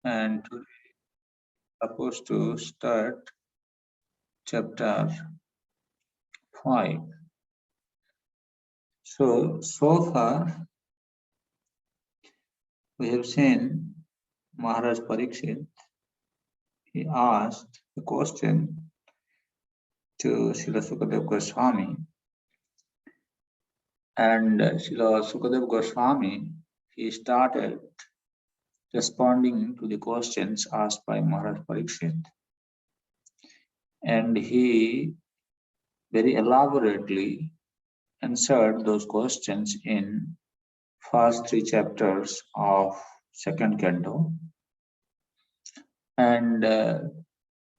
and today supposed to start chapter 5. So far we have seen Maharaj Parikshit. He asked a question to Srila Sukadeva Goswami, and Srila Sukadeva Goswami, he started responding to the questions asked by Maharaj Parikshit, and he very elaborately answered those questions in first 3 chapters of second canto. And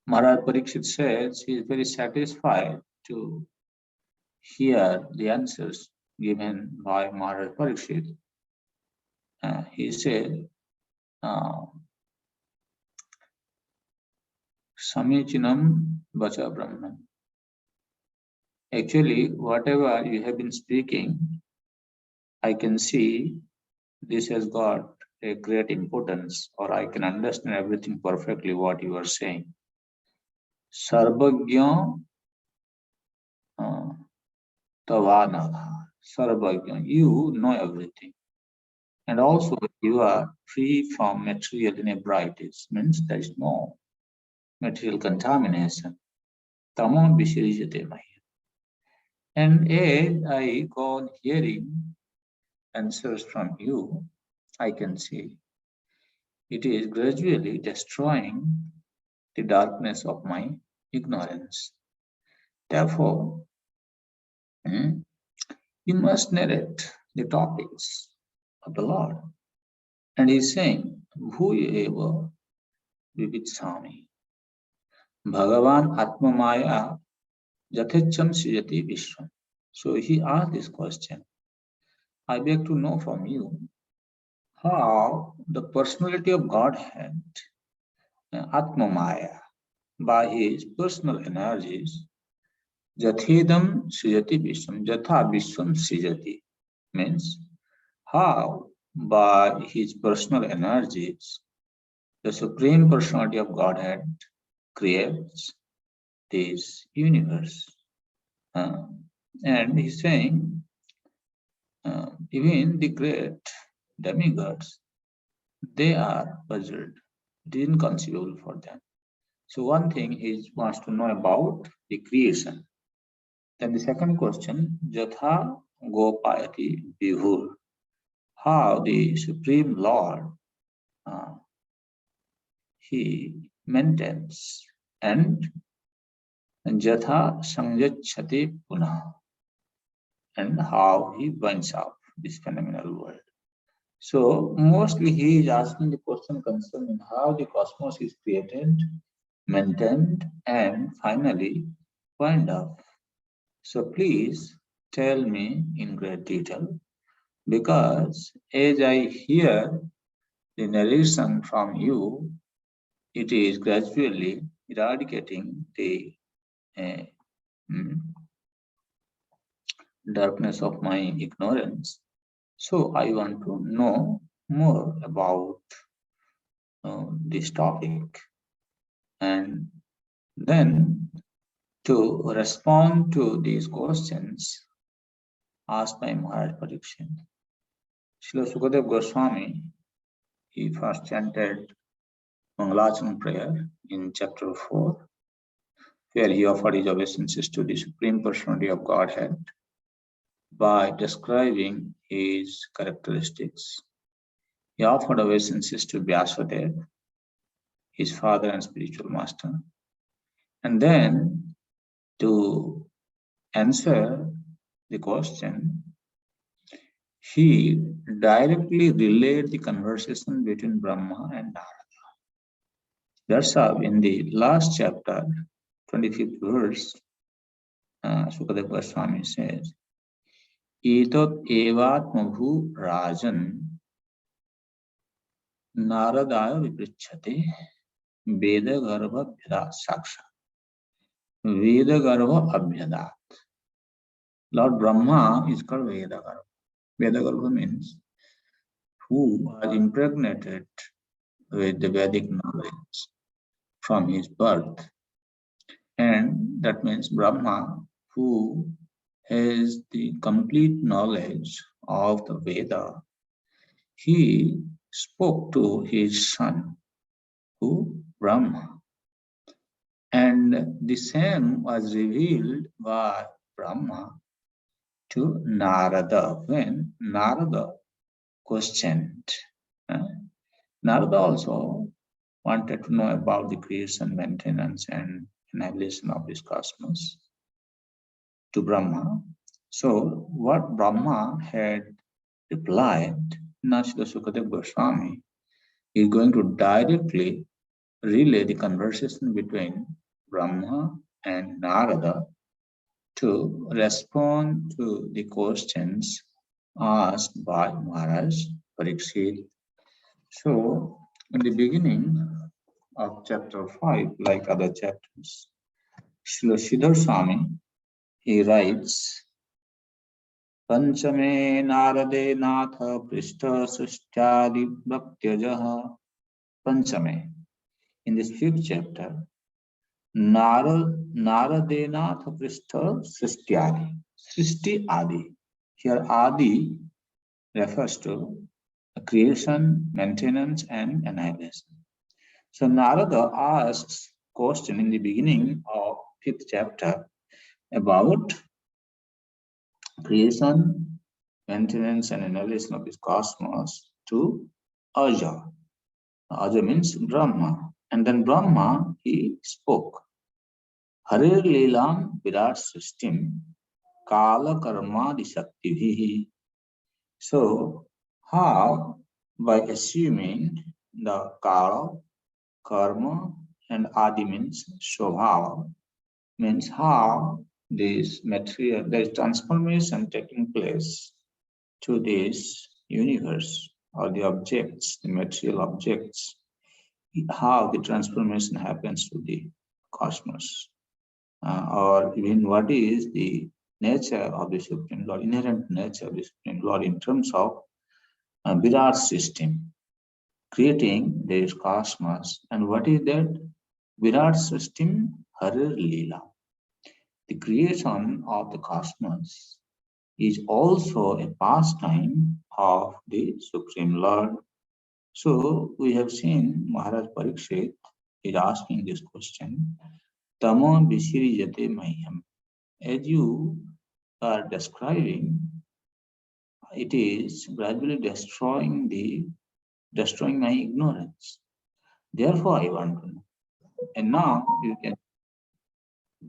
Maharaj Parikshit says he is very satisfied to hear the answers given by Maharaj Parikshit. He said, Samichinam Vacha Brahman. Actually, whatever you have been speaking, I can see this has got a great importance, or I can understand everything perfectly what you are saying. Sarvagya Tavanaga. Sarvagya, you know everything. And also you are free from material inebriety, means there is no material contamination. Tamon Vishirijate Mahi. And as I go on hearing answers from you, I can see it is gradually destroying the darkness of my ignorance. Therefore, you must narrate the topics of the Lord. And he's saying, Bhuyeva Vivitsami. Bhagavan Atma Maya Jathecham Srijati Vishwan. So he asked this question. I beg to know from you how the personality of Godhead, Atma Maya, by his personal energies, Jathedam Srijati Vishwam, Jatha Vishwam Srijati, means how by his personal energies, the Supreme Personality of Godhead creates this universe. And he's saying, even the great demigods, they are puzzled. It is inconceivable for them. So one thing he wants to know about the creation. Then the second question, Jatha Gopayati Vibhur, how the Supreme Lord he maintains, and Jatha Sangyachati Punah, and how he binds up this phenomenal world. So mostly he is asking the question concerning how the cosmos is created, maintained, and finally wind up. So please tell me in great detail, because as I hear the narration from you, it is gradually eradicating the darkness of my ignorance. So I want to know more about this topic, and then to respond to these questions asked by Maharaj Parikshit. Srila Sukadeva Goswami, he first chanted Mangalachan prayer in chapter 4, where he offered his obeisances to the Supreme Personality of Godhead by describing his characteristics. He offered obeisances to Vyasadeva, his father and spiritual master. And then to answer the question, he directly relayed the conversation between Brahma and Narada. That's how in the last chapter, 25th verse, Sukadeva Goswami says, Etot evatmabhu rajan Naradaya viprichate Veda Garva Bheda Saksha. Veda Garva Abhyadat. Lord Brahma is called Veda Garva. Veda Garva means who was impregnated with the Vedic knowledge from his birth. And that means Brahma, who has the complete knowledge of the Veda, he spoke to his son, who Brahma. And the same was revealed by Brahma to Narada when Narada questioned. Narada also wanted to know about the creation, maintenance, and annihilation of this cosmos to Brahma. So, what Brahma had replied, Nashida Sukadev Goswami is going to directly relay the conversation between Brahma and Narada to respond to the questions asked by Maharaj Parikshit. So, in the beginning of chapter 5, like other chapters, Srila Sridhar Swami, he writes, Panchame Narade Natha Prishta Sushtadi Bhaktyajah. Panchame. In this fifth chapter, Naradenath Prishta Srishti Adi. Srishti Adi. Here Adi refers to creation, maintenance, and annihilation. So Narada asks question in the beginning of fifth chapter about creation, maintenance, and annihilation of this cosmos to Aja. Aja means Brahma. And then Brahma, he spoke. Harir Leelam Virat Srishtim Kala Karma Disaktivihi. So, how by assuming the Kala, Karma, and Adi means Shobhava, means how this material, there is transformation taking place to this universe or the objects, the material objects, how the transformation happens to the cosmos, or even what is the nature of the Supreme Lord, inherent nature of the Supreme Lord in terms of Virat system, creating this cosmos. And what is that? Virat system, Harir Leela. The creation of the cosmos is also a pastime of the Supreme Lord. So we have seen Maharaj Parikshit is asking this question, Tamo Visirijate Mahyam. As you are describing, it is gradually destroying my ignorance. Therefore, I want to know. And now you can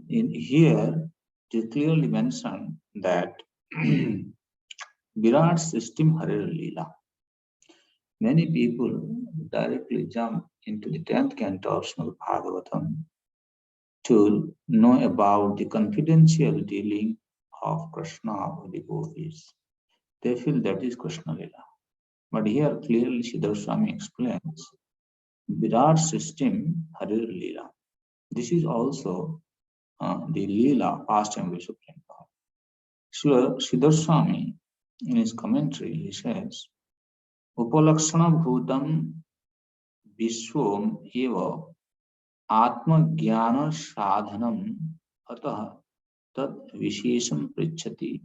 in here it clearly mention that Virat system Harir Leela. Many people directly jump into the 10th canto of Srimad Bhagavatam to know about the confidential dealing of Krishna with the gopis. They feel that is Krishna Leela. But here clearly Sridhar Swami explains Virat system Harir Leela. This is also the Leela pastime of the Supreme Lord. Sridhar Swami in his commentary he says, Upalakshana Bhutam Vishwam Eva Atma Jnana Sadhanam Atah Tat Vishesham Prichati.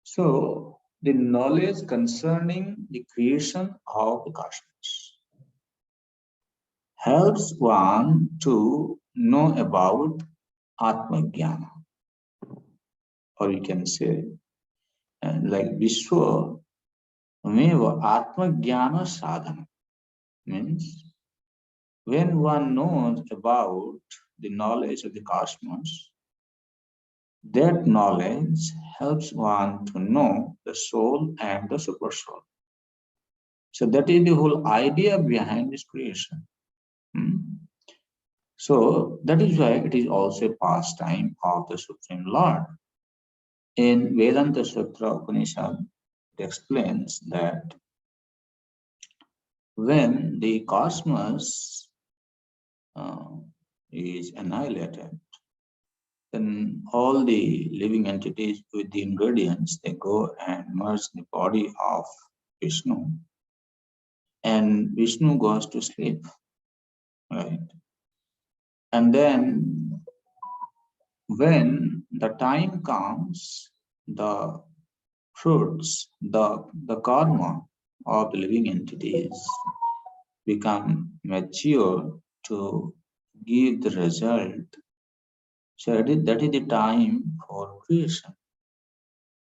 So, the knowledge concerning the creation of the cosmos helps one to know about Atma Jnana. Or you can say, like Vishwa Meva Atma Jnana Sadhana means when one knows about the knowledge of the cosmos, that knowledge helps one to know the soul and the super soul. So that is the whole idea behind this creation. So that is why it is also a pastime of the Supreme Lord. In Vedanta Sutra Upanishad, it explains that when the cosmos is annihilated, then all the living entities with the ingredients, they go and merge the body of Vishnu. and Vishnu goes to sleep, right? And then when the time comes, the fruits, the karma of the living entities become mature to give the result. So that is the time for creation.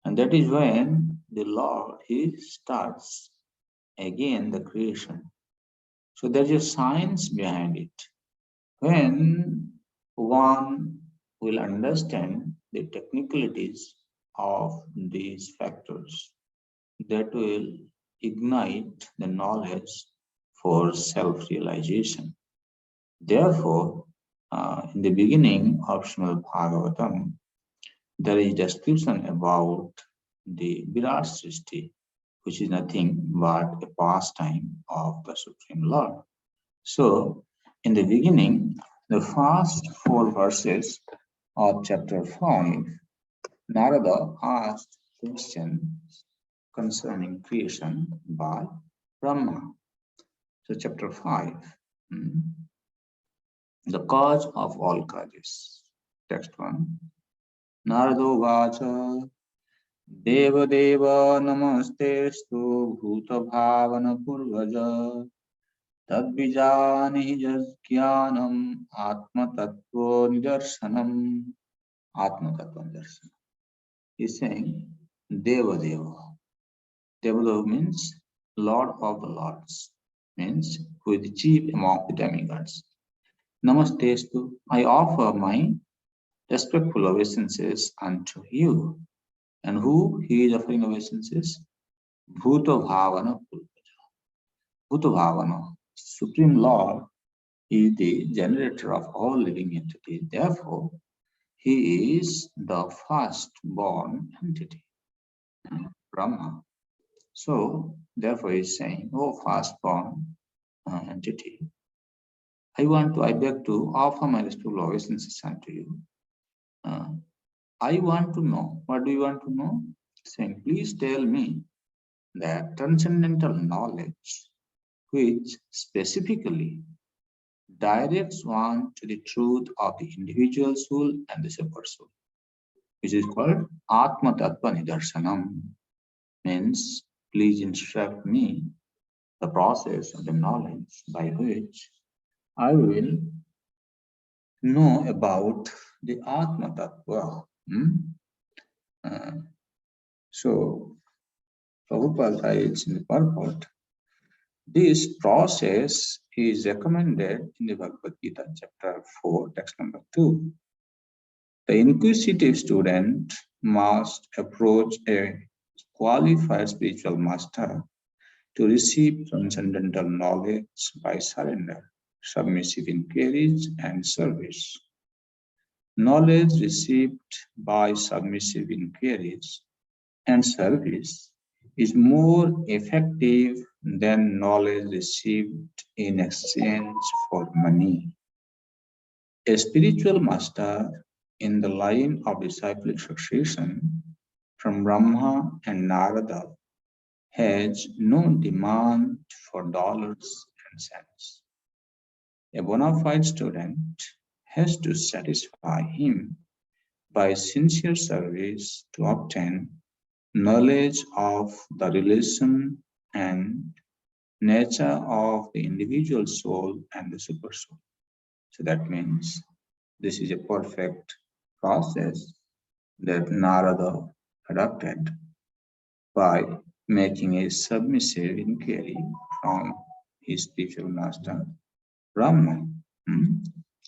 And that is when the Lord, He starts again the creation. So there is a science behind it. When one will understand the technicalities of these factors, that will ignite the knowledge for self-realization. Therefore, in the beginning of Srimad Bhagavatam, there is description about the Virat Srishti, which is nothing but a pastime of the Supreme Lord. So, in the beginning, the first 4 verses of chapter 5, Narada asked questions concerning creation by Brahma. So, chapter 5, the cause of all causes. Text 1. Narado Vacha Devadeva Namastestu Bhuta Bhavana Purvaja Tadvijani Jnanam Atma Tattva Nidarshanam. Atma Tattva Nidarshanam. He's saying Devadeva. Devadeva means Lord of the Lords, means who is the chief among the demigods. Namastestu, I offer my respectful obeisances unto you. And who he is offering obeisances? Bhuta Bhavana Purvaja. Bhuta Bhavana, Supreme Lord, is the generator of all living entities. Therefore, he is the first-born entity, Brahma. So, therefore, he is saying, oh, first-born entity, I beg to offer my respectful obeisances unto you. I want to know, what do you want to know? Saying, please tell me that transcendental knowledge which specifically directs one to the truth of the individual soul and the super soul, which is called Atma Tattva Nidarshanam, means please instruct me the process of the knowledge by which I will know about the Atma Tattva. So, Prabhupada writes in the purport, this process is recommended in the Bhagavad Gita, chapter 4, text number 2. The inquisitive student must approach a qualified spiritual master to receive transcendental knowledge by surrender, submissive inquiries, and service. Knowledge received by submissive inquiries and service is more effective than knowledge received in exchange for money. A spiritual master in the line of disciplic succession from Brahma and Narada has no demand for dollars and cents. A bona fide student has to satisfy him by sincere service to obtain knowledge of the relation and nature of the individual soul and the super soul. So that means this is a perfect process that Narada adopted by making a submissive inquiry from his spiritual master Brahma.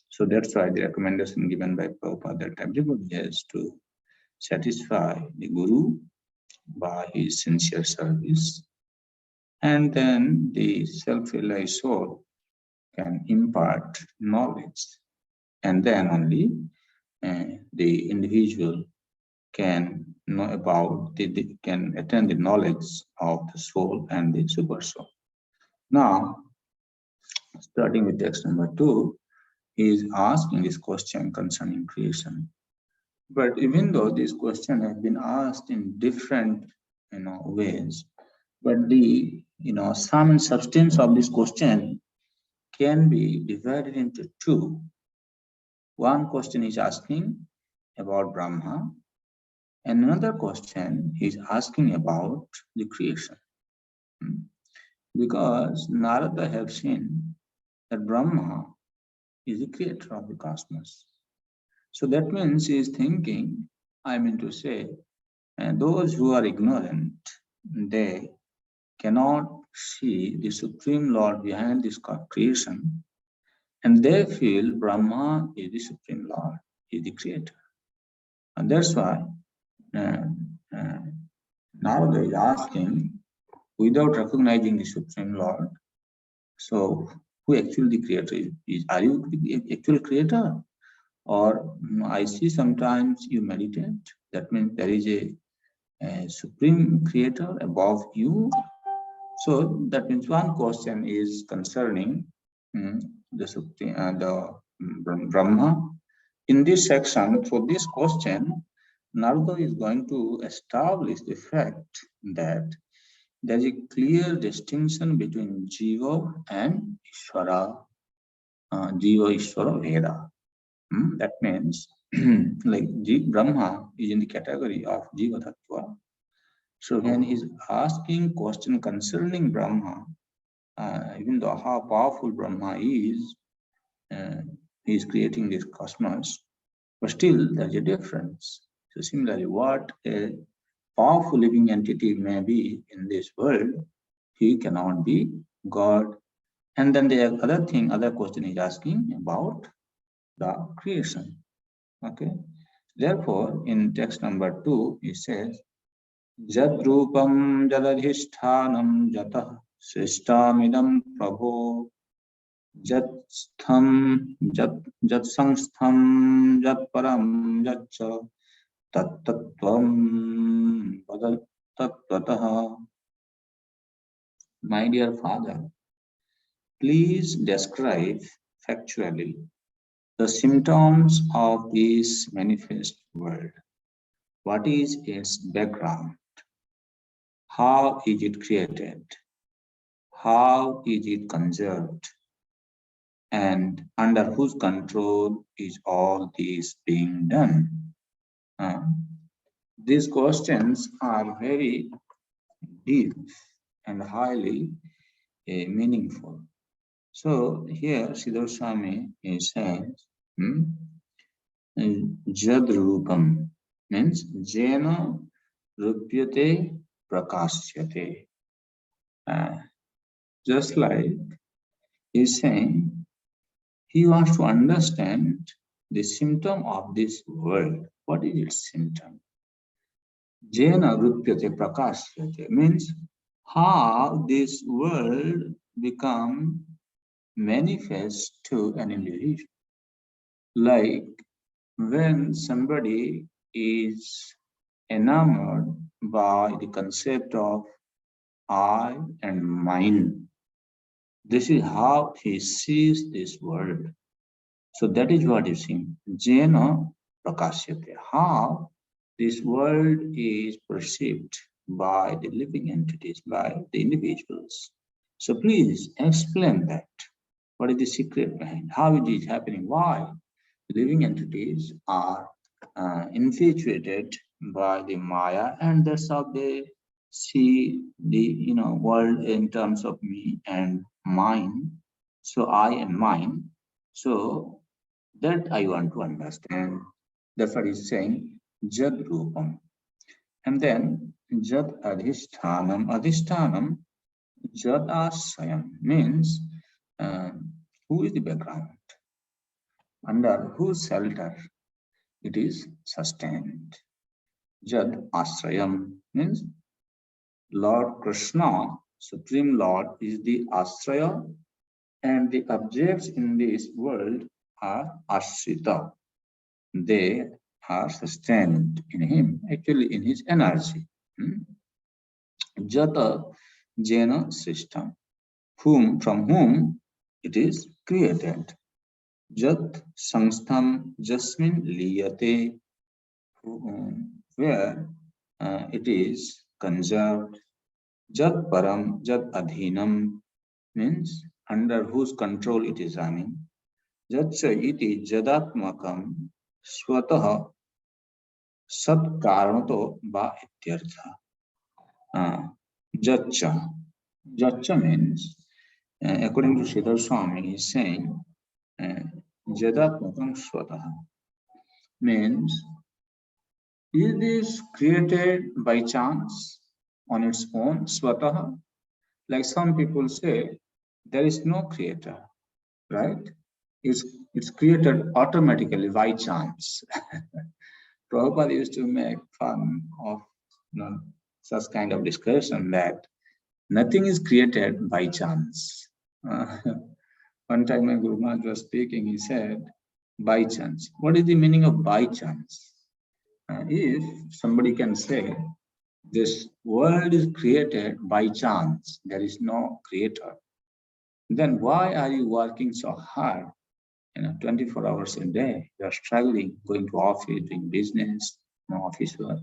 So that's why the recommendation given by Prabhupada that everybody has to satisfy the Guru by his sincere service, and then the self-realized soul can impart knowledge, and then only the individual can know about can attain the knowledge of the soul and the super soul. Now, starting with text number 2, he is asking this question concerning creation. But even though this question has been asked in different ways, But the sum and substance of this question can be divided into two. One question is asking about Brahma, and another question is asking about the creation. Because Narada has seen that Brahma is the creator of the cosmos. So that means he is thinking, I mean to say, and those who are ignorant, they cannot see the Supreme Lord behind this creation, and they feel Brahma is the Supreme Lord, is the creator. And that's why uh, uh, Narada is asking, without recognizing the Supreme Lord, so who actually the creator is? Are you the actual creator? Or I see sometimes you meditate, that means there is a supreme creator above you. So that means one question is concerning the supreme, Brahma. In this section, for this question, Narada is going to establish the fact that there is a clear distinction between Jiva and Ishvara, Jiva Ishvara Veda. That means like Brahma is in the category of Jiva Tattva. So when he's asking question concerning Brahma, even though how powerful Brahma is, he's creating this cosmos, but still there's a difference. So similarly, what a powerful living entity may be in this world, he cannot be God. And then the other question is asking about the creation. Okay. Therefore, in text number 2, it says, Jad Rupam Jadadhishtanam Jatah Srishtamidam Prabho Jat Stham Jat Sangstham Jat Param Jatcha Tat Tattvam Tattvatah. My dear father, please describe factually the symptoms of this manifest world. What is its background? How is it created? How is it conserved? And under whose control is all this being done? These questions are very deep and highly meaningful. So here Siddhar Swami says, Jad Rupam means Jena Rupyate Prakasyate. Just like he's saying, he wants to understand the symptom of this world. What is its symptom? Jena Rupyate Prakasyate means how this world become manifest to an individual. Like when somebody is enamored by the concept of I and mine, this is how he sees this world. So that is what is seen. Jena Prakasyate. How this world is perceived by the living entities, by the individuals. So please explain that. What is the secret behind? How it is happening? Why living entities are infatuated by the Maya, and that's how they see the world in terms of me and mine. So I and mine. So that I want to understand. That's what he's saying. Jad Rupam. And then Jad Adhishtanam. Adhishtanam, Jad Asayam means who is the background? Under whose shelter it is sustained. Jad Asrayam means Lord Krishna, Supreme Lord, is the Asraya, and the objects in this world are Ashrita. They are sustained in him, actually in his energy. Jata Jena system, from whom it is created. Jat Sangstham Jasmin Liyate, where it is conserved. Jat param, jat adhinam means under whose control it is running. Jatcha iti jadatmakam swatah sat karanato ba ityartha. Jatcha. Jatcha means, according to Sridhar Swami, he is saying, jadatmakam swatah means is this created by chance on its own, swatah? Like some people say, there is no creator, right? It's created automatically by chance. Prabhupada used to make fun of such kind of discussion that nothing is created by chance. One time my Guru Maharaj was speaking, he said, by chance. What is the meaning of by chance? If somebody can say, this world is created by chance, there is no creator, then why are you working so hard? 24 hours a day, you are struggling, going to office, doing business, office work,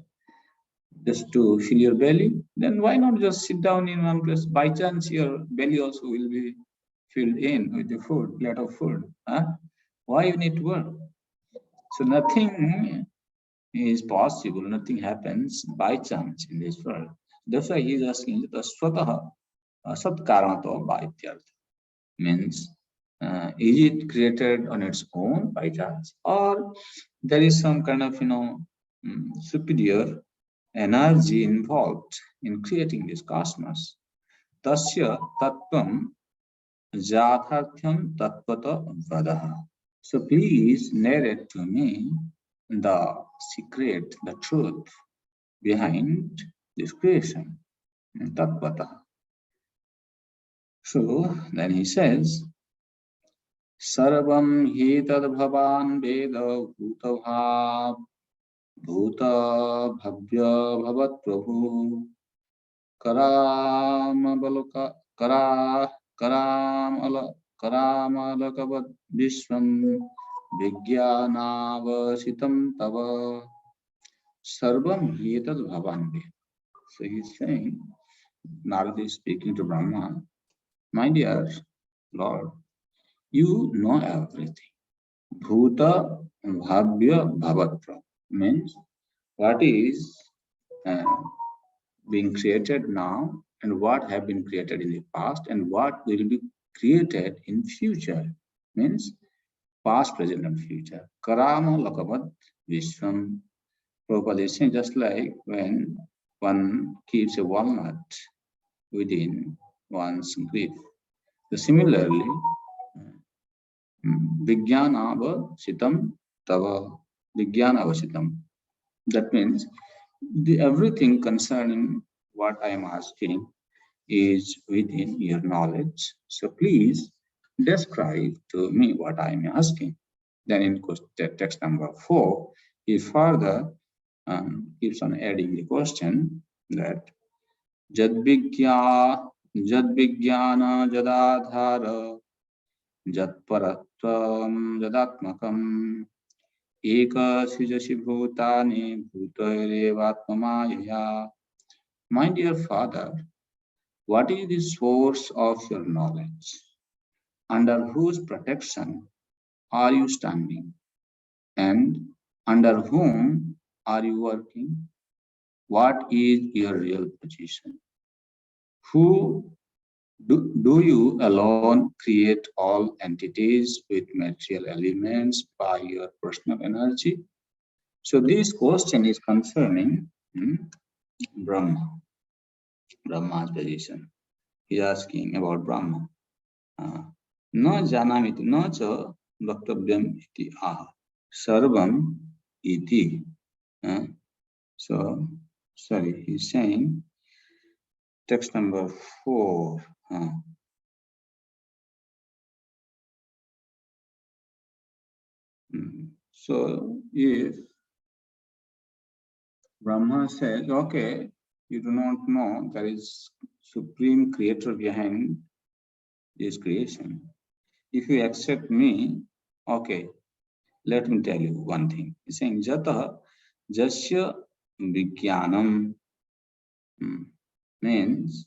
just to fill your belly. Then why not just sit down in one place? By chance, your belly also will be filled in with the food, plate of food. Huh? Why you need to work? So nothing is possible, nothing happens by chance in this world. That's why he is asking the swataha sat karanato ba ityartha. Means, is it created on its own by chance, or there is some kind of superior energy involved in creating this cosmos? Tasya tattvam jatharthyam tattvata vadaha. So please narrate to me the secret, the truth behind this creation, tattvata. So then he says, Sarvam hi tad bhavan veda bhuta bhavya bhavat prabhu karamalakavat vishvam vijnanavasitam tava sarvam hi tad bhavan veda. So he's saying, Narada is speaking to Brahma, my dear Lord, you know everything. Bhuta bhavya bhavatra means what is being created now and what have been created in the past and what will be created in future. Means past, present and future. Karama lakavat vishwam. Prabhupada is saying just like when one keeps a walnut within one's grip. So similarly, Vijnanavasitam tava. Vijnanavasitam. That means everything concerning what I am asking is within your knowledge. So please describe to me what I am asking. Then in text number 4, he further keeps on adding the question that Jadvijnana Jadadhara Jatparatvam Jadatmakam Ekasijasi Bhutani Bhutarevatmamaya. My dear Father, what is the source of your knowledge? Under whose protection are you standing? And under whom are you working? What is your real position? Who do you alone create all entities with material elements by your personal energy? So this question is concerning Brahma, Brahma's position. He is asking about Brahma. Na janamiti, na cha vaktavyam iti aha. Sarvam iti. So, sorry, he's saying, text number 4. So, if Brahma says, okay, you do not know there is supreme creator behind this creation. If you accept me, okay, let me tell you one thing. He's saying, Jata Jasya Vijnanam means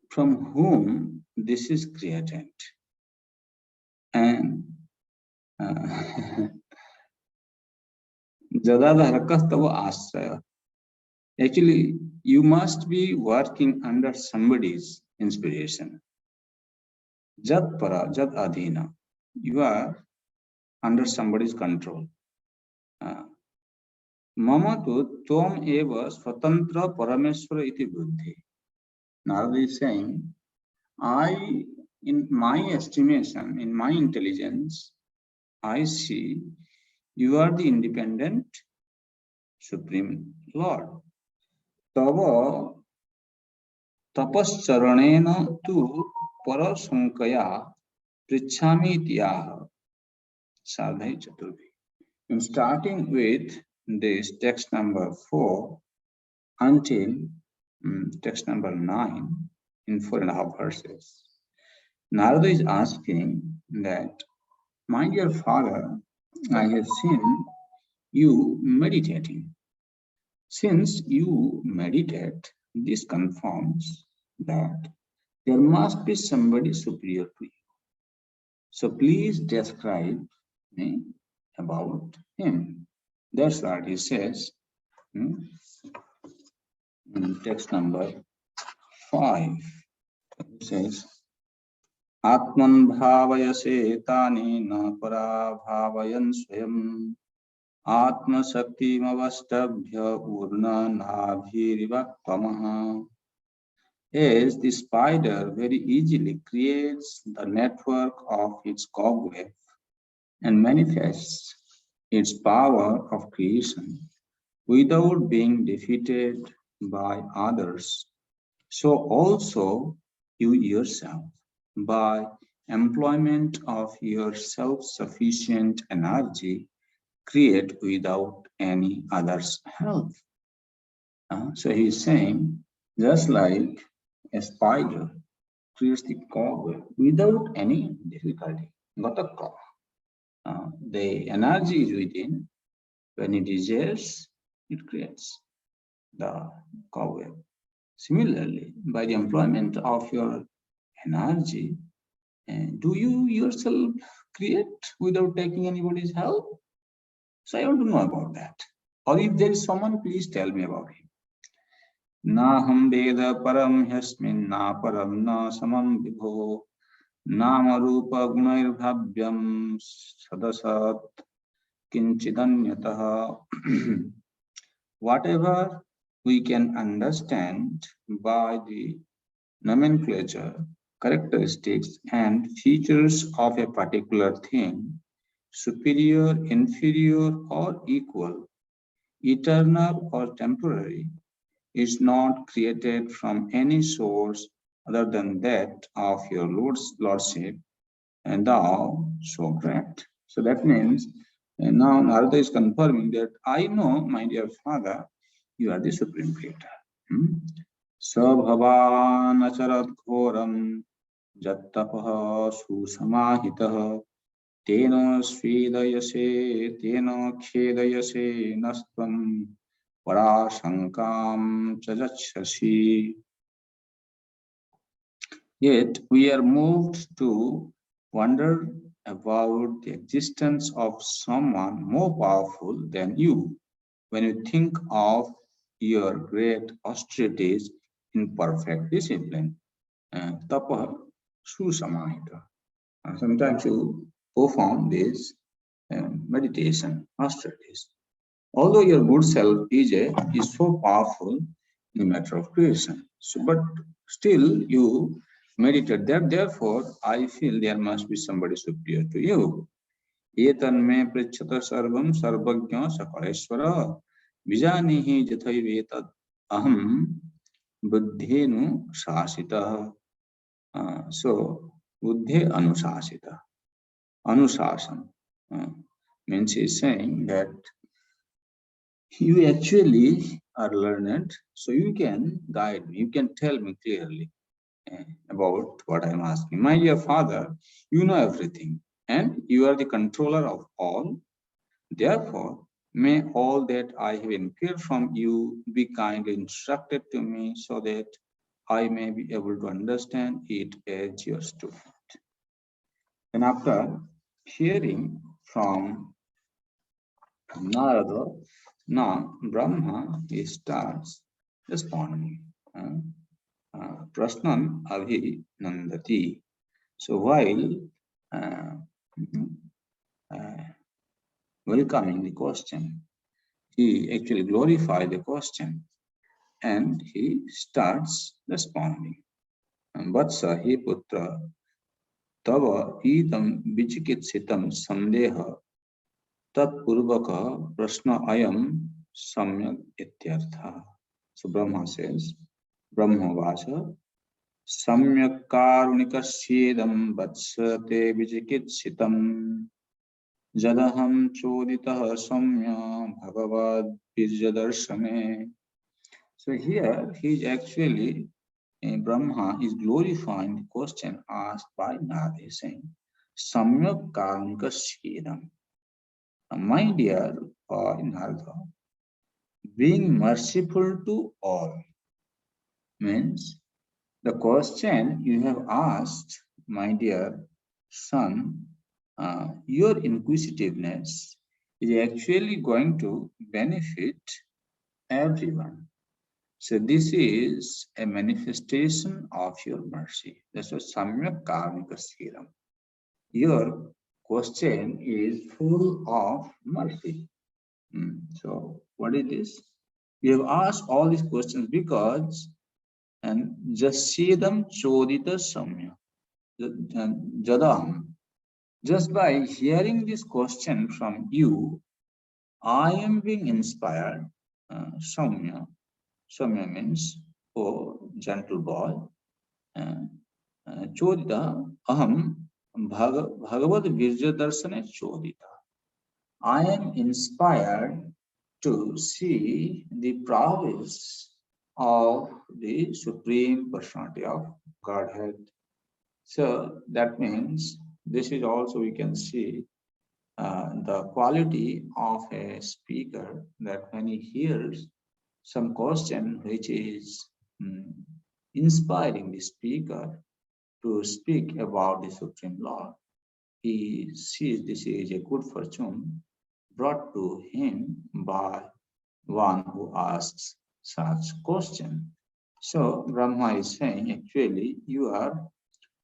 from whom this is created. And Jadadharkas tava ashraya. Actually, you must be working under somebody's inspiration. Jat para, jat adhina. You are under somebody's control. Mama tu tvam eva swatantra parameshwara iti buddhi. Narada is saying, I, in my estimation, in my intelligence, I see you are the independent Supreme Lord. Tava tapascharanena tu parasankaya prichhami tyaha sadhai chaturvi. In starting with this text number 4 until text number 9 in 4.5 verses, Narada is asking that, my dear father, I have seen you meditating. Since you meditate, this confirms that there must be somebody superior to you. So please describe me about him. That's what he says in text number 5. It says, Atman bhavayase tani na para bhavayan swayam Atma Shakti Mavastabhya Urna Nabhirivakvamaha. As the spider very easily creates the network of its cobweb and manifests its power of creation without being defeated by others, so also you yourself, by employment of your self-sufficient energy, create without any other's help. So he's saying, just like a spider creates the cobweb without any difficulty, not a cause. The energy is within. When it desires, it creates the cobweb. Similarly, by the employment of your energy, do you yourself create without taking anybody's help? So I want to know about that. Or if there is someone, please tell me about him. Naham Veda Param Yasmin Na Param Na Samam Vibho Nama Rupa Gunairbhavyam Sadasat Kinchidanyataha. Whatever we can understand by the nomenclature, characteristics, and features of a particular thing, superior, inferior, or equal, eternal or temporary, is not created from any source other than that of your lordship, and thou so great. So that means, and now Narada is confirming that I know, my dear father, you are the supreme creator. Sabhavan acharat ghoram jattapaha susamahitaha tena svidayase tena khedayase nastvam Parashankam Chajachasi. Yet we are moved to wonder about the existence of someone more powerful than you when you think of your great austerities in perfect discipline. Tapa Susamahita. Sometimes you perform this meditation, austerities. Although your good self is so powerful in the matter of creation, so, but still you meditate that. Therefore, I feel there must be somebody superior to you. Etanme prichata sarvam sarvagya sakaleshwara vijanihi jathaivetad aham buddhenu shasita. So, buddhe anusasita. Anusasam means he's saying that you actually are learned, so you can guide me, you can tell me clearly about what I'm asking. My dear father, you know everything, and you are the controller of all. Therefore, may all that I have inquired from you be kindly instructed to me so that I may be able to understand it as your student. And after hearing from Narada, now Brahma starts responding. Prasnan Abhi Nandati. So while uh, uh, welcoming the question, he actually glorifies the question and he starts responding. Vatsa hi putra tava idam vichikitsitam sandeha tatpurvaka prashna ayam samyak ityartha. So Brahma says, Brahma Vasa samyak karunikashyedam vatsate vichikitsitam jadaham choditah samya bhagavad virjadarshane. So here he is actually, Brahma is glorifying the question asked by Narada, saying, Samyak Karnika Shidam. My dear Narada, being merciful to all means the question you have asked, my dear son, your inquisitiveness is actually going to benefit everyone. So this is a manifestation of your mercy. That's what Samyak Karmika Siram. Your question is full of mercy. So what is this? You have asked all these questions because and Jasidam Chodita Samya. Jadam. Just by hearing this question from you, I am being inspired. Samya. Samya means, oh, gentle boy. Chodita, aham Bhagavad Virja Darsane Chodita. I am inspired to see the prowess of the Supreme Personality of Godhead. So that means this is also we can see the quality of a speaker, that when he hears some question which is inspiring the speaker to speak about the Supreme Lord, he sees this is a good fortune brought to him by one who asks such question. So Brahma is saying, actually, you are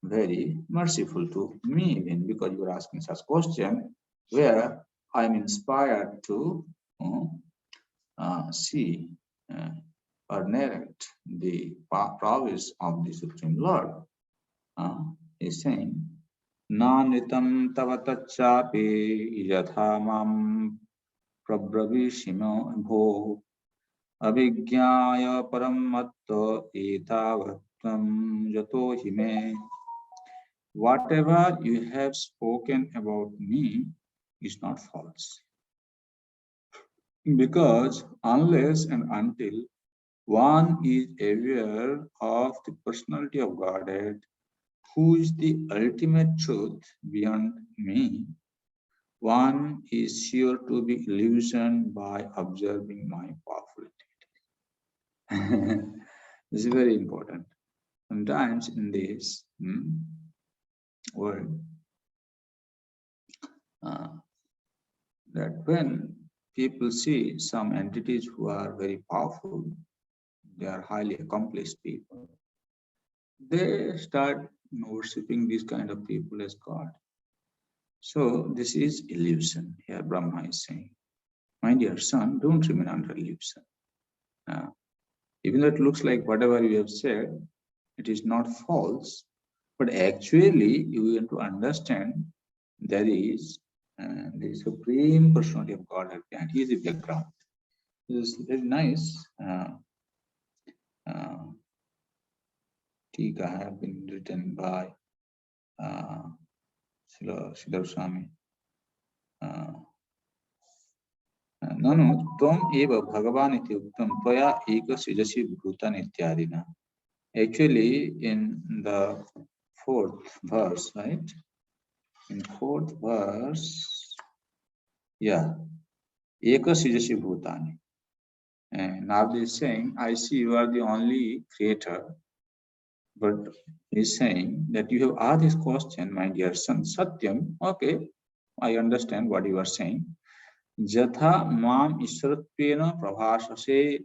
very merciful to me even because you are asking such question where I am inspired to see or narrate the prowess of the Supreme Lord. Is saying, Nanitam tavatachapi yatha mam prabravishimo bho abhigyaya paramatta etavattam jato hime. Whatever you have spoken about me is not false. Because unless and until one is aware of the personality of Godhead, who is the ultimate truth beyond me, one is sure to be illusioned by observing my powerful activity. This is very important. Sometimes in this world, that when people see some entities who are very powerful, they are highly accomplished people, they start worshipping these kind of people as God. So this is illusion. Here Brahma is saying, my dear son, don't remain under illusion. Even though it looks like whatever you have said, it is not false, but actually you have to understand there is the Supreme Personality of Godhead, and He is the background. This is very nice. Tika have been written by Sridhar Swami. Nanu tvam eva bhagavan iti uktam tvaya eka srijasi bhutan ityadina. Actually, in the fourth verse, right? In fourth verse, yeah, eka srijasi bhutani. And Narada is saying, I see you are the only creator But he's saying that you have asked this question, my dear son, Satyam. Okay, I understand what you are saying. Jatha mam ishwaratvena prabhasase,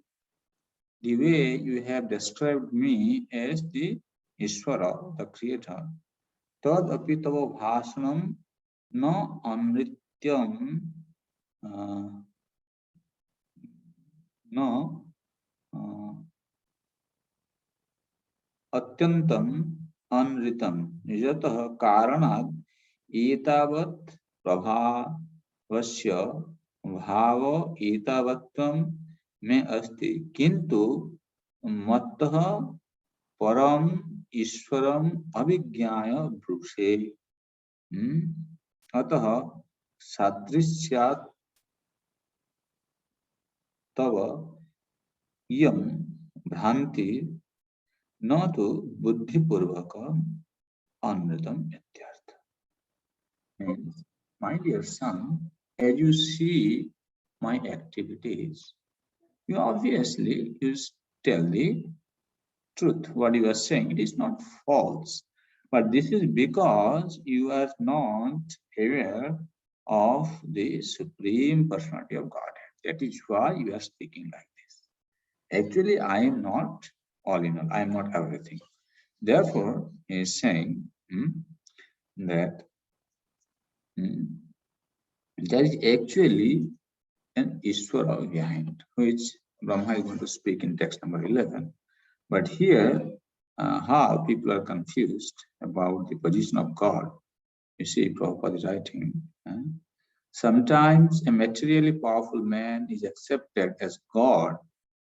the way you have described me as the Ishvara, the creator, tad api tava bhasanam na amrityam na अत्यंतम अनृतम निजतः कारणात् एतावत् प्रभावस्य भाव एतावत्त्वं में अस्ति किंतु मत्तः परम ईश्वरम अभिज्ञाय ब्रूषे। अतः सादृश्यात् तव इयं भ्रांति न तो बुद्धिपूर्वक अनृतम इत्यर्थ। Means, my dear son, as you see my activities, you obviously tell the truth. What you are saying, it is not false. But this is because you are not aware of the Supreme Personality of Godhead. That is why you are speaking like this. Actually, I am not all in all. I am not everything. Therefore, he is saying that there is actually an Ishvara behind, which Brahma is going to speak in text number 11. But here, how people are confused about the position of God. You see, Prabhupada is writing, sometimes a materially powerful man is accepted as God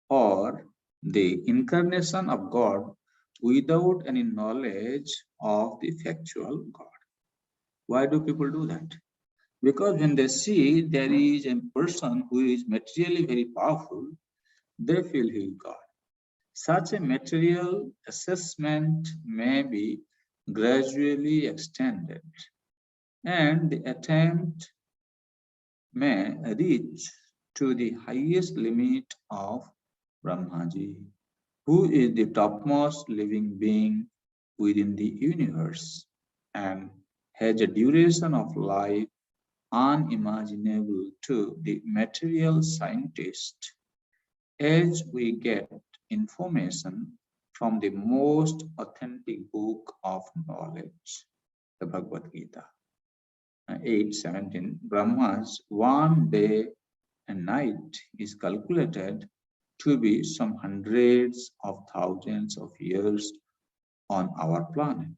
or the incarnation of God without any knowledge of the factual God. Why do people do that? Because when they see there is a person who is materially very powerful, they feel he is God. Such a material assessment may be gradually extended, and the attempt may reach to the highest limit of Brahmaji, who is the topmost living being within the universe and has a duration of life unimaginable to the material scientist. As we get information from the most authentic book of knowledge, the Bhagavad Gita, 8:17, Brahma's one day and night is calculated to be some hundreds of thousands of years on our planet.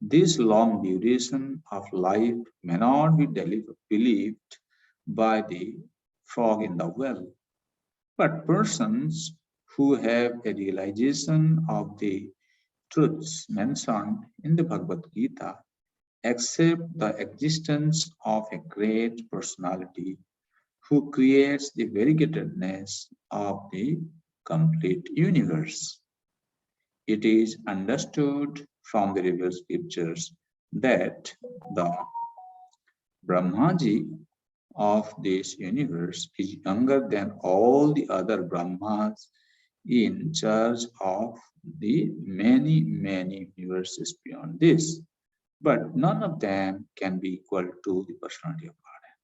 This long duration of life may not be believed by the frog in the well, but persons who have a realization of the truths mentioned in the Bhagavad Gita accept the existence of a great personality who creates the variegatedness of the complete universe. It is understood from the revealed scriptures that the Brahmaji of this universe is younger than all the other Brahmas in charge of the many, many universes beyond this. But none of them can be equal to the personality of Godhead.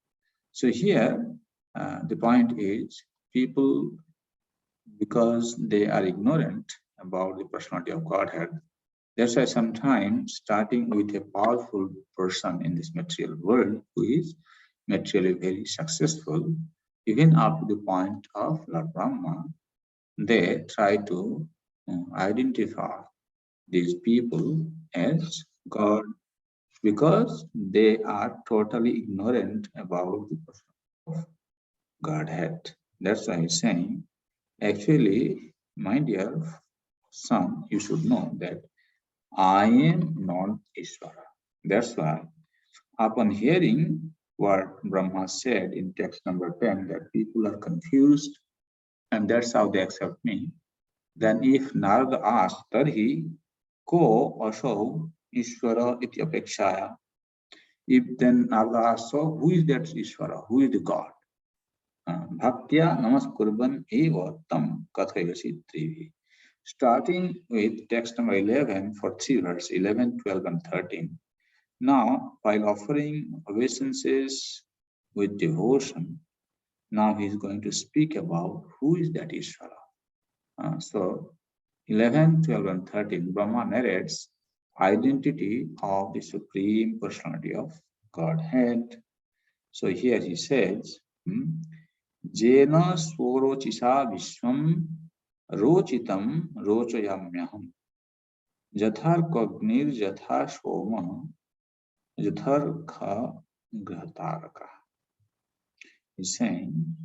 So here, the point is people, because they are ignorant about the personality of Godhead, that's why sometimes starting with a powerful person in this material world who is materially very successful, even up to the point of Lord Brahma, they try to identify these people as God because they are totally ignorant about the person of Godhead. That's why he's saying, actually, my dear son, you should know that I am not Ishvara. That's why, upon hearing what Brahma said in text number 10, that people are confused and that's how they accept me, then if Narada asked, Tadhi ko asho Ishvara iti apekshaya, if then Narada asked, so who is that Ishvara? Who is the God? Bhaktya namaskurvan eva tam kathayasi trivi. starting with text number 11 for 3 verses 11, 12, and 13. Now, while offering obeisances with devotion, now he is going to speak about who is that Ishvara. So 11, 12, and 13, Brahma narrates identity of the Supreme Personality of Godhead. So here he says, Jena Sworochisa Vishwam Rochitam Rochayamyaham Jathar Kognir Jatha Shoma Jathar Kha Grataraka. He's saying,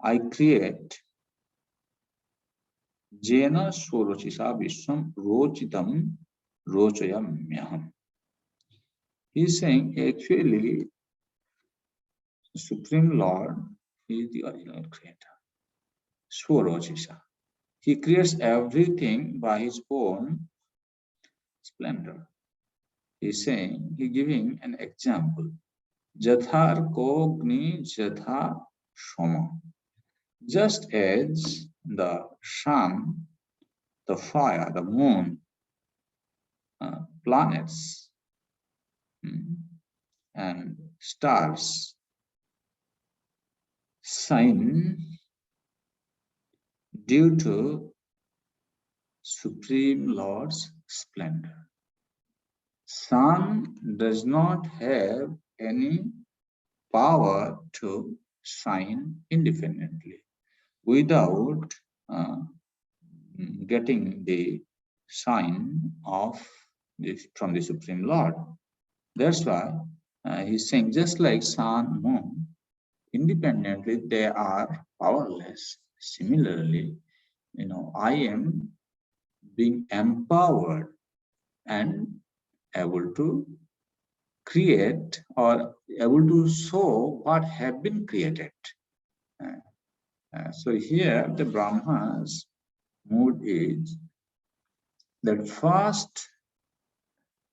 I create Jena Sworochisa Vishwam Rochitam Rochayamyaham. He's saying actually Supreme Lord is the original creator. Swarojisha. He creates everything by his own splendor. He's saying, he's giving an example. Jathar Kogni Jatha Shoma. Just as the sun, the fire, the moon, planets, and stars shine due to Supreme Lord's splendor. Sun does not have any power to shine independently without getting the sign of this from the Supreme Lord. That's why he's saying just like sun, moon, independently they are powerless. Similarly, I am being empowered and able to create or able to show what have been created. So here the Brahma's mood is that first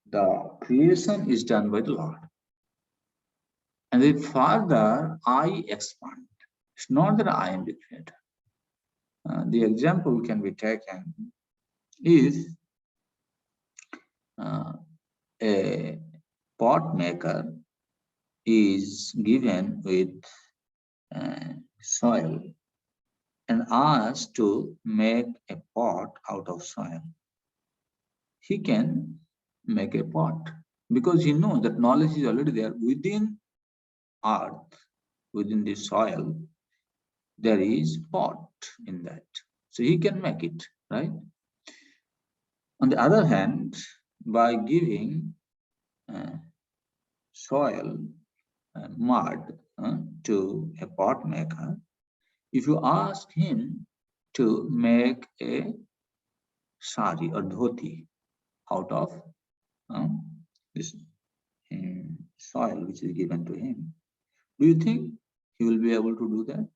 the creation is done by the Lord. And then further I expand. It's not that I am the creator. The example can be taken is a pot maker is given with soil and asked to make a pot out of soil. He can make a pot because he knows that knowledge is already there within earth, within the soil. There is pot in that, so he can make it, right? On the other hand, by giving soil, mud to a pot maker, if you ask him to make a sari or dhoti out of this soil which is given to him, do you think he will be able to do that?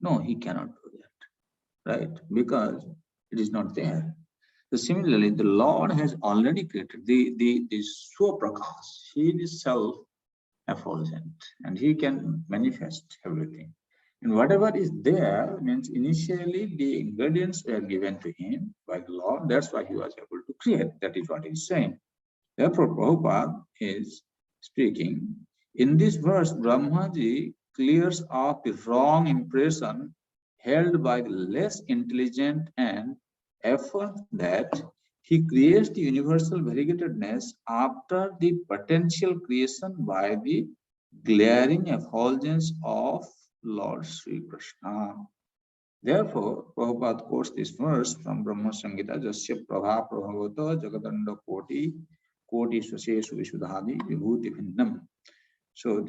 No, he cannot do that, right? Because it is not there. So similarly, the Lord has already created the Swaprakash. He is self-effulgent and he can manifest everything. And whatever is there means initially the ingredients were given to him by the Lord. That's why he was able to create. That is what he's saying. Therefore, Prabhupada is speaking. In this verse, Brahmaji clears up the wrong impression held by the less intelligent and affirms that he creates the universal variegatedness after the potential creation by the glaring effulgence of Lord Sri Krishna. Therefore, Prabhupada quotes this verse from Brahma Samhita, Jasya Prabha Prabhavata Jagadanda Koti Swaseshu Visudhadi Vibhuti Bhinnam. So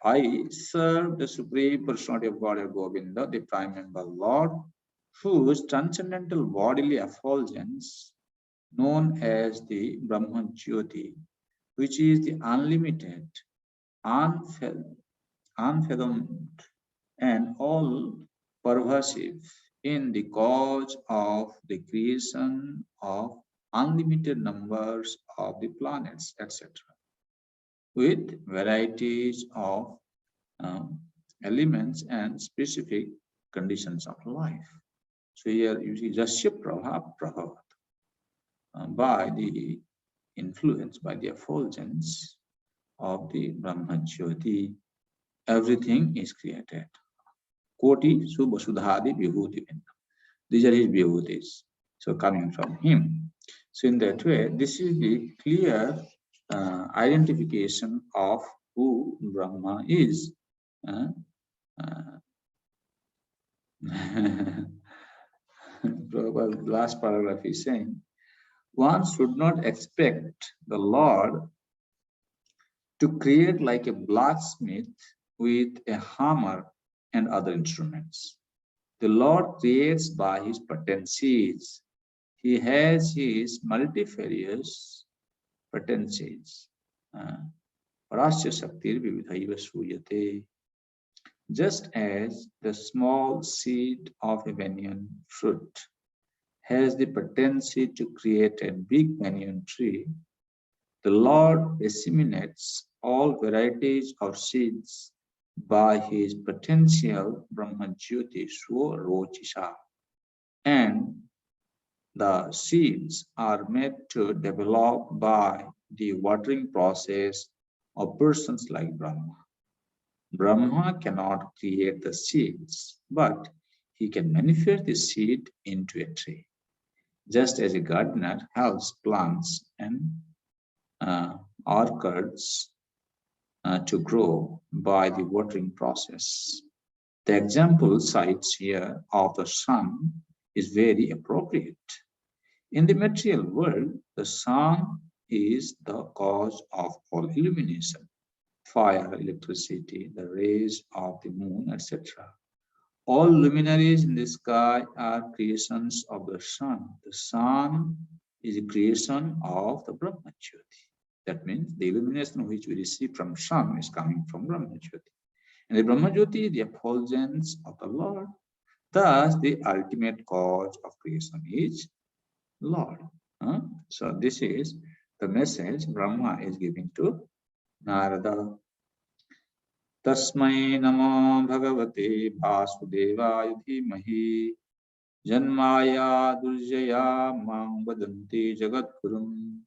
I serve the Supreme Personality of Godhead Govinda, the Prime Member Lord, whose transcendental bodily effulgence, known as the Brahman Jyoti, which is the unlimited, unfathomed, and all pervasive in the cause of the creation of unlimited numbers of the planets, etc., with varieties of elements and specific conditions of life. So here you see Jasya Prabha Prabhavat. By the influence, by the effulgence of the Brahma Jyoti, everything is created. Koti Subhasudhadi Vibhuti Vinda. These are his vibhutis. So coming from him. So in that way, this is the clear identification of who Brahma is. Prabhupada's last paragraph is saying, one should not expect the Lord to create like a blacksmith with a hammer and other instruments. The Lord creates by his potencies. He has his multifarious potencies. Parasya Shaktir Vividhaiva Suyate. Just as the small seed of a banyan fruit has the potency to create a big banyan tree, the Lord disseminates all varieties of seeds by his potential Brahmajyoti Swarochisha, and the seeds are made to develop by the watering process of persons like Brahma. Brahma cannot create the seeds, but he can manifest the seed into a tree, just as a gardener helps plants and orchids to grow by the watering process. The example cites here of the sun is very appropriate. In the material world, the sun is the cause of all illumination, fire, electricity, the rays of the moon, etc. All luminaries in the sky are creations of the sun. The sun is a creation of the Brahmajyoti. That means the illumination which we receive from sun is coming from Brahmajyoti. And the Brahmajyoti is the effulgence of the Lord. Thus, the ultimate cause of creation is Lord. So this is the message Brahma is giving to Narada. Tasmai namo bhagavate vasudevaya dhimahi janmaya durjaya mang vadanti jagadgurum.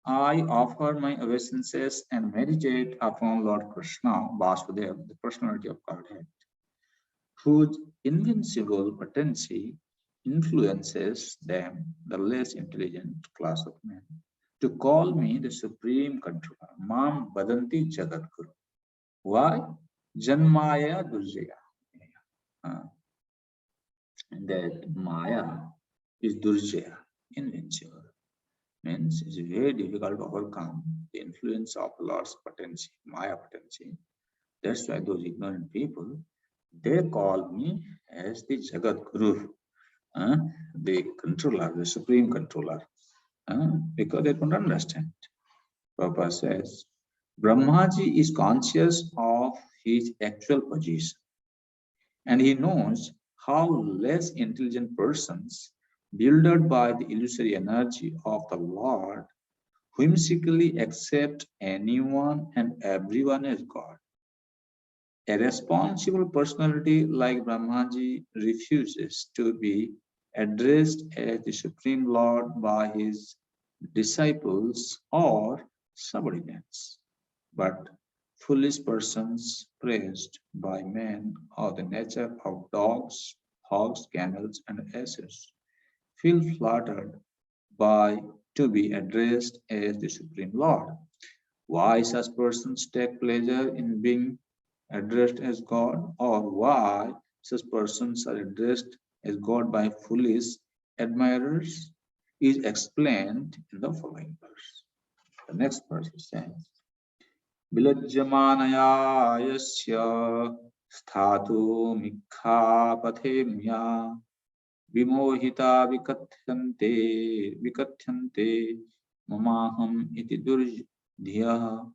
I offer my obeisances and meditate upon Lord Krishna, Vasudeva, the personality of Godhead, whose invincible potency influences them, the less intelligent class of men, to call me the supreme controller, Mam Vadanti Jagadguru. Why? Janmaya Durjaya. That Maya is Durjaya, invincible. Means it's very difficult to overcome the influence of Lord's potency, Maya potency. That's why those ignorant people, they call me as the Jagat Guru, the controller, the supreme controller, because they don't understand. Prabhupada says, Brahmaji is conscious of his actual position, and he knows how less intelligent persons, bewildered by the illusory energy of the Lord, whimsically accept anyone and everyone as God. A responsible personality like Brahmaji refuses to be addressed as the Supreme Lord by his disciples or subordinates, but foolish persons praised by men of the nature of dogs, hogs, camels, and asses feel flattered by to be addressed as the Supreme Lord. Why such persons take pleasure in being addressed as God, or why such persons are addressed as God by foolish admirers, is explained in the following verse. The next verse says, Vilajyamanaya yasya sthatu mikha pathemya vimohita vikathyante mamaham iti durjya.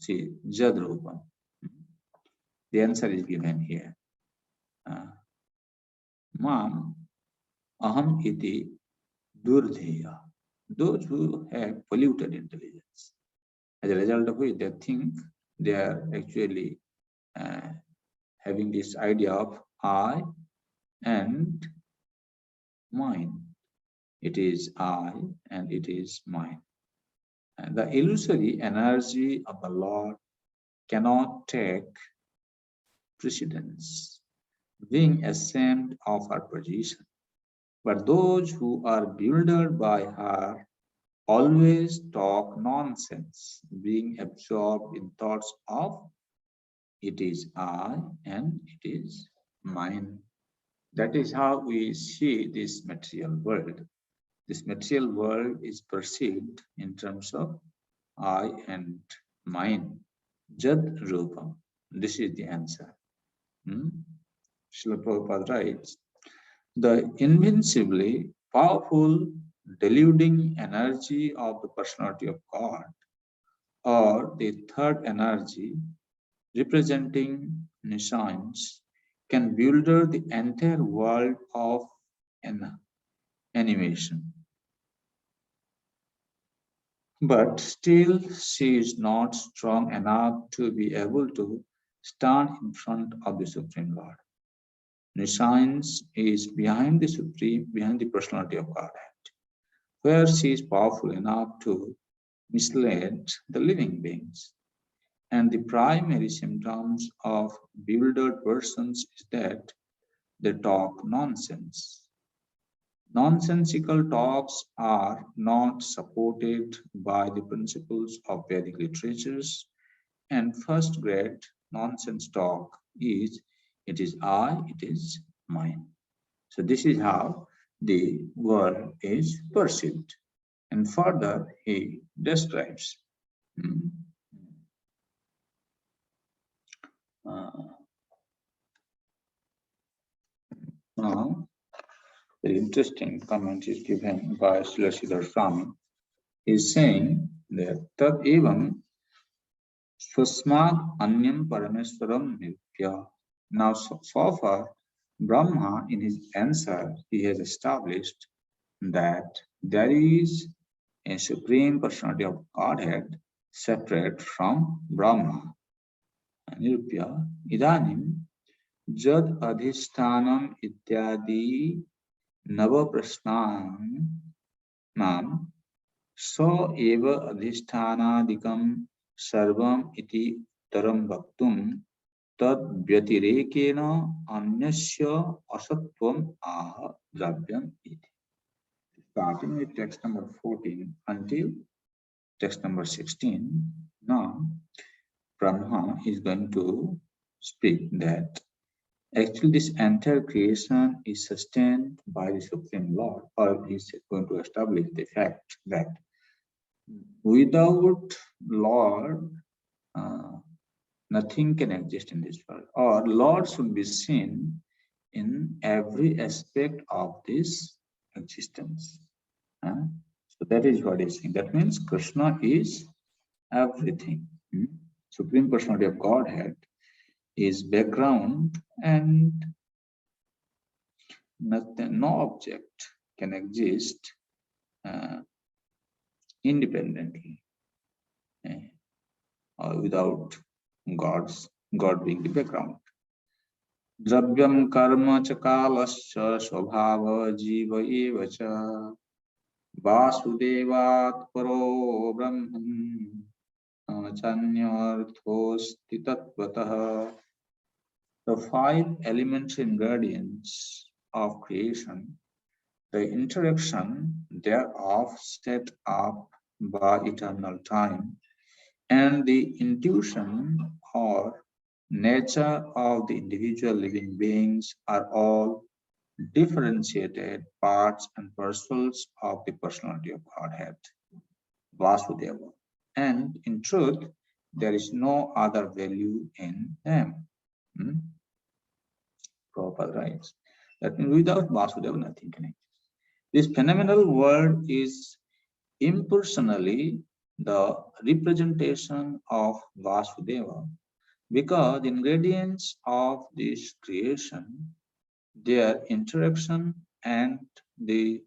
See, Jadrupa. The answer is given here. Mam aham iti durdheya. Those who have polluted intelligence. As a result of which they think they are actually having this idea of I and mine. It is I and it is mine. And the illusory energy of the Lord cannot take precedence, being ashamed of her position. But those who are bewildered by her always talk nonsense, being absorbed in thoughts of it is I and it is mine. That is how we see this material world. This material world is perceived in terms of I and mine. Jad Rupam. This is the answer. Hmm? Srila Prabhupada writes, the invincibly powerful, deluding energy of the personality of God, or the third energy representing nescience, can bewilder the entire world of animation. But still, she is not strong enough to be able to stand in front of the Supreme Lord. Nescience is behind the Supreme, behind the personality of Godhead, where she is powerful enough to mislead the living beings. And the primary symptoms of bewildered persons is that they talk nonsense. Nonsensical talks are not supported by the principles of Vedic literatures, and first grade nonsense talk is it is I, it is mine. So this is how the world is perceived. And further, he describes now very interesting comment is given by Srila Swami. He is saying that Tad evam Swasmad Anyam Parameswaram Nitya. Now, so far, Brahma, in his answer, he has established that there is a supreme personality of Godhead separate from Brahma. Nirupya Idanim Jad Adhishtanam Ityadi Navaprasnan Nam So eva adhishtanadikam sarvam iti taram bhaktum tad vyatirekena anyasya asatvam aha dravyam iti. Starting with text number 14 until text number 16, now Brahma is going to speak that actually this entire creation is sustained by the Supreme Lord, or he is going to establish the fact that without Lord, nothing can exist in this world, or Lord should be seen in every aspect of this existence. So that is what he's saying. That means Krishna is everything. Supreme Personality of Godhead is background, and nothing, no object can exist independently or without God being the background. Dravyam karma cha kalascha swabhava jiva eva cha vasudevat paro brahman chanyarthosti tattvatah. The five elementary ingredients of creation, the interaction thereof set up by eternal time, and the intuition or nature of the individual living beings are all differentiated parts and parcels of the personality of Godhead, Vasudeva. And in truth, there is no other value in them. Prabhupada writes that without Vasudeva, nothing can exist. This phenomenal world is impersonally the representation of Vasudeva, because the ingredients of this creation, their interaction, and the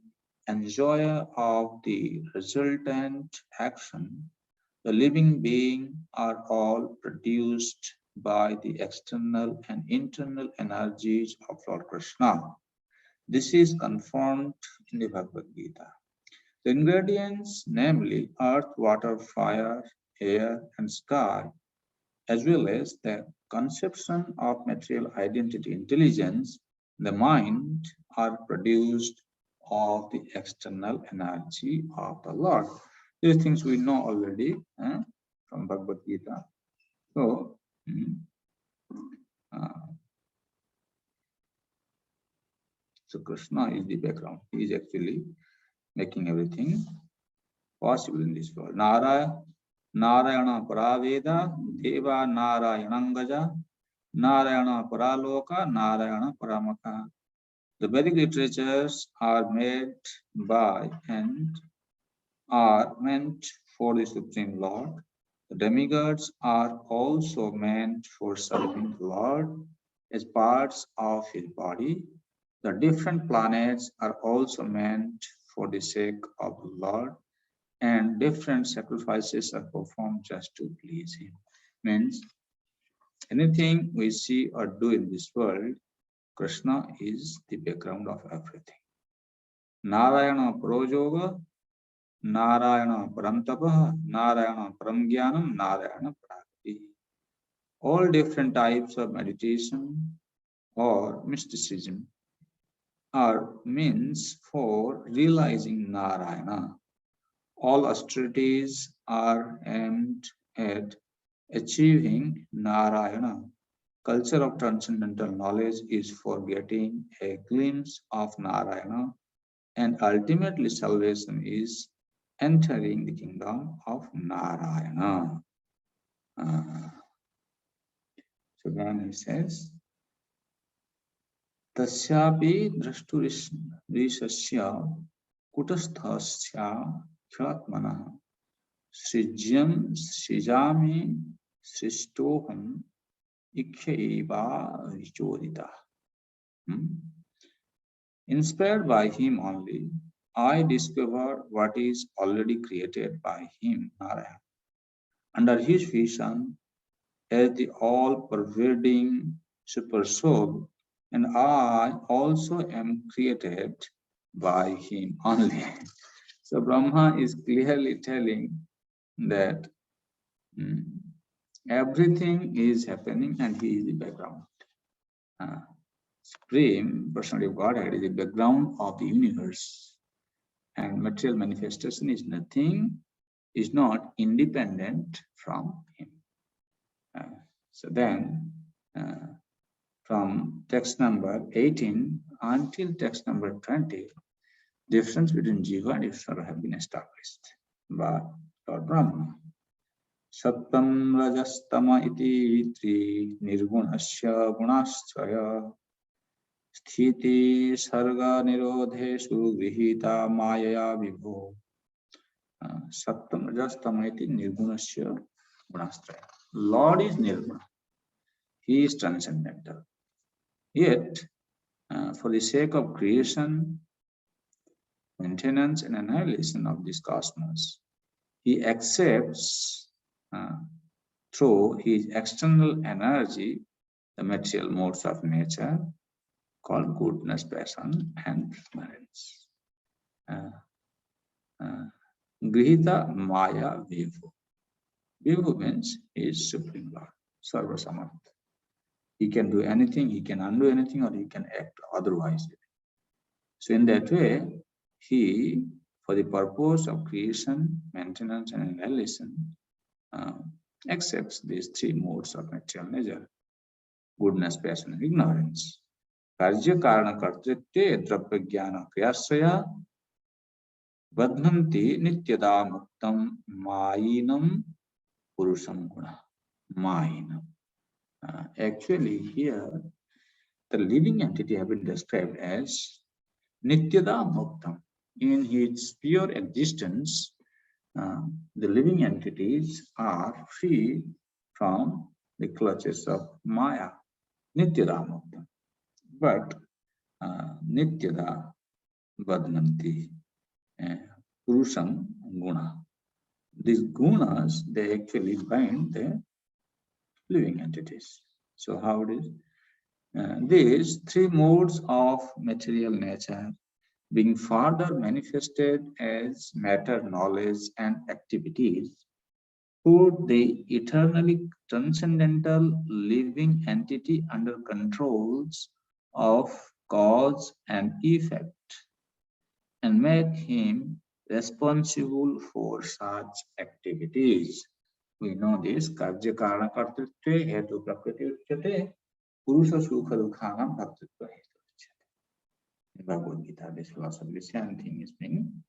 enjoyer of the resultant action, the living being, are all produced by the external and internal energies of Lord Krishna. This is confirmed in the Bhagavad Gita. The ingredients, namely earth, water, fire, air, and sky, as well as the conception of material identity, intelligence, the mind, are produced of the external energy of the Lord. These things we know already from Bhagavad Gita. So, so Krishna is the background. He is actually making everything possible in this world. Narayana Paraveda, Deva Narayanangaja, Narayana Paraloka, Narayana Paramaka. The Vedic literatures are made by and are meant for the Supreme Lord. The demigods are also meant for serving the Lord as parts of his body. The different planets are also meant for the sake of the Lord, and different sacrifices are performed just to please him. Means anything we see or do in this world, Krishna is the background of everything. Narayana Parayoga, Narayana Paramtapa, Narayana Paramgyanam, Narayana Prakti. All different types of meditation or mysticism are means for realizing Narayana. All austerities are aimed at achieving Narayana. Culture of transcendental knowledge is for getting a glimpse of Narayana, and ultimately salvation is entering the kingdom of Narayana. So then he says, Tasyapi drashturishasya kutasthasya khyatmana srijyam srijami sristoham ikhyaiva vichodita. Inspired by him only, I discover what is already created by him, Narayana. Under his vision, as the all-pervading super soul, and I also am created by him only. So Brahma is clearly telling that everything is happening and he is the background. Supreme Personality of Godhead is the background of the universe, and material manifestation is nothing, is not independent from him. So then, from text number 18 until text number 20, difference between Jiva and Ishvara have been established by Lord Brahma. Sattam Rajastama iti tri nirgunasya gunasthaya sthiti sarga nirodheshu grihita mayaya vibho. Sattam Rajastama iti nirgunasya gunasthaya. Lord is nirguna. He is transcendental. Yet, for the sake of creation, maintenance, and annihilation of this cosmos, he accepts through his external energy the material modes of nature called goodness, passion, and ignorance. Grihita Maya Vibhu. Vibhu means he is Supreme Lord, Sarva Samartha. He can do anything, he can undo anything, or he can act otherwise. So in that way, he, for the purpose of creation, maintenance, and annihilation, accepts these three modes of material nature: goodness, passion, and ignorance. Karya karana kartritve drapya jnana kriyasya vadhanti nityada muktam mayinam purusham guna. Mayinam. Actually, here the living entity have been described as Nityada Muktam. In its pure existence, the living entities are free from the clutches of Maya, Nityada Muktam. But Nityada Vadnanti, Purusham Guna. These gunas, they actually bind the living entities. So how it is? These three modes of material nature being further manifested as matter, knowledge, and activities, put the eternally transcendental living entity under controls of cause and effect and make him responsible for such activities. We know this, Karya Karana Kartritve Hetu Prakriti Uchyate, Purusha Sukha Dukhanam Bhaktritva Hetu Uchyate. In Bhagavad Gita, this philosophy, the same thing is being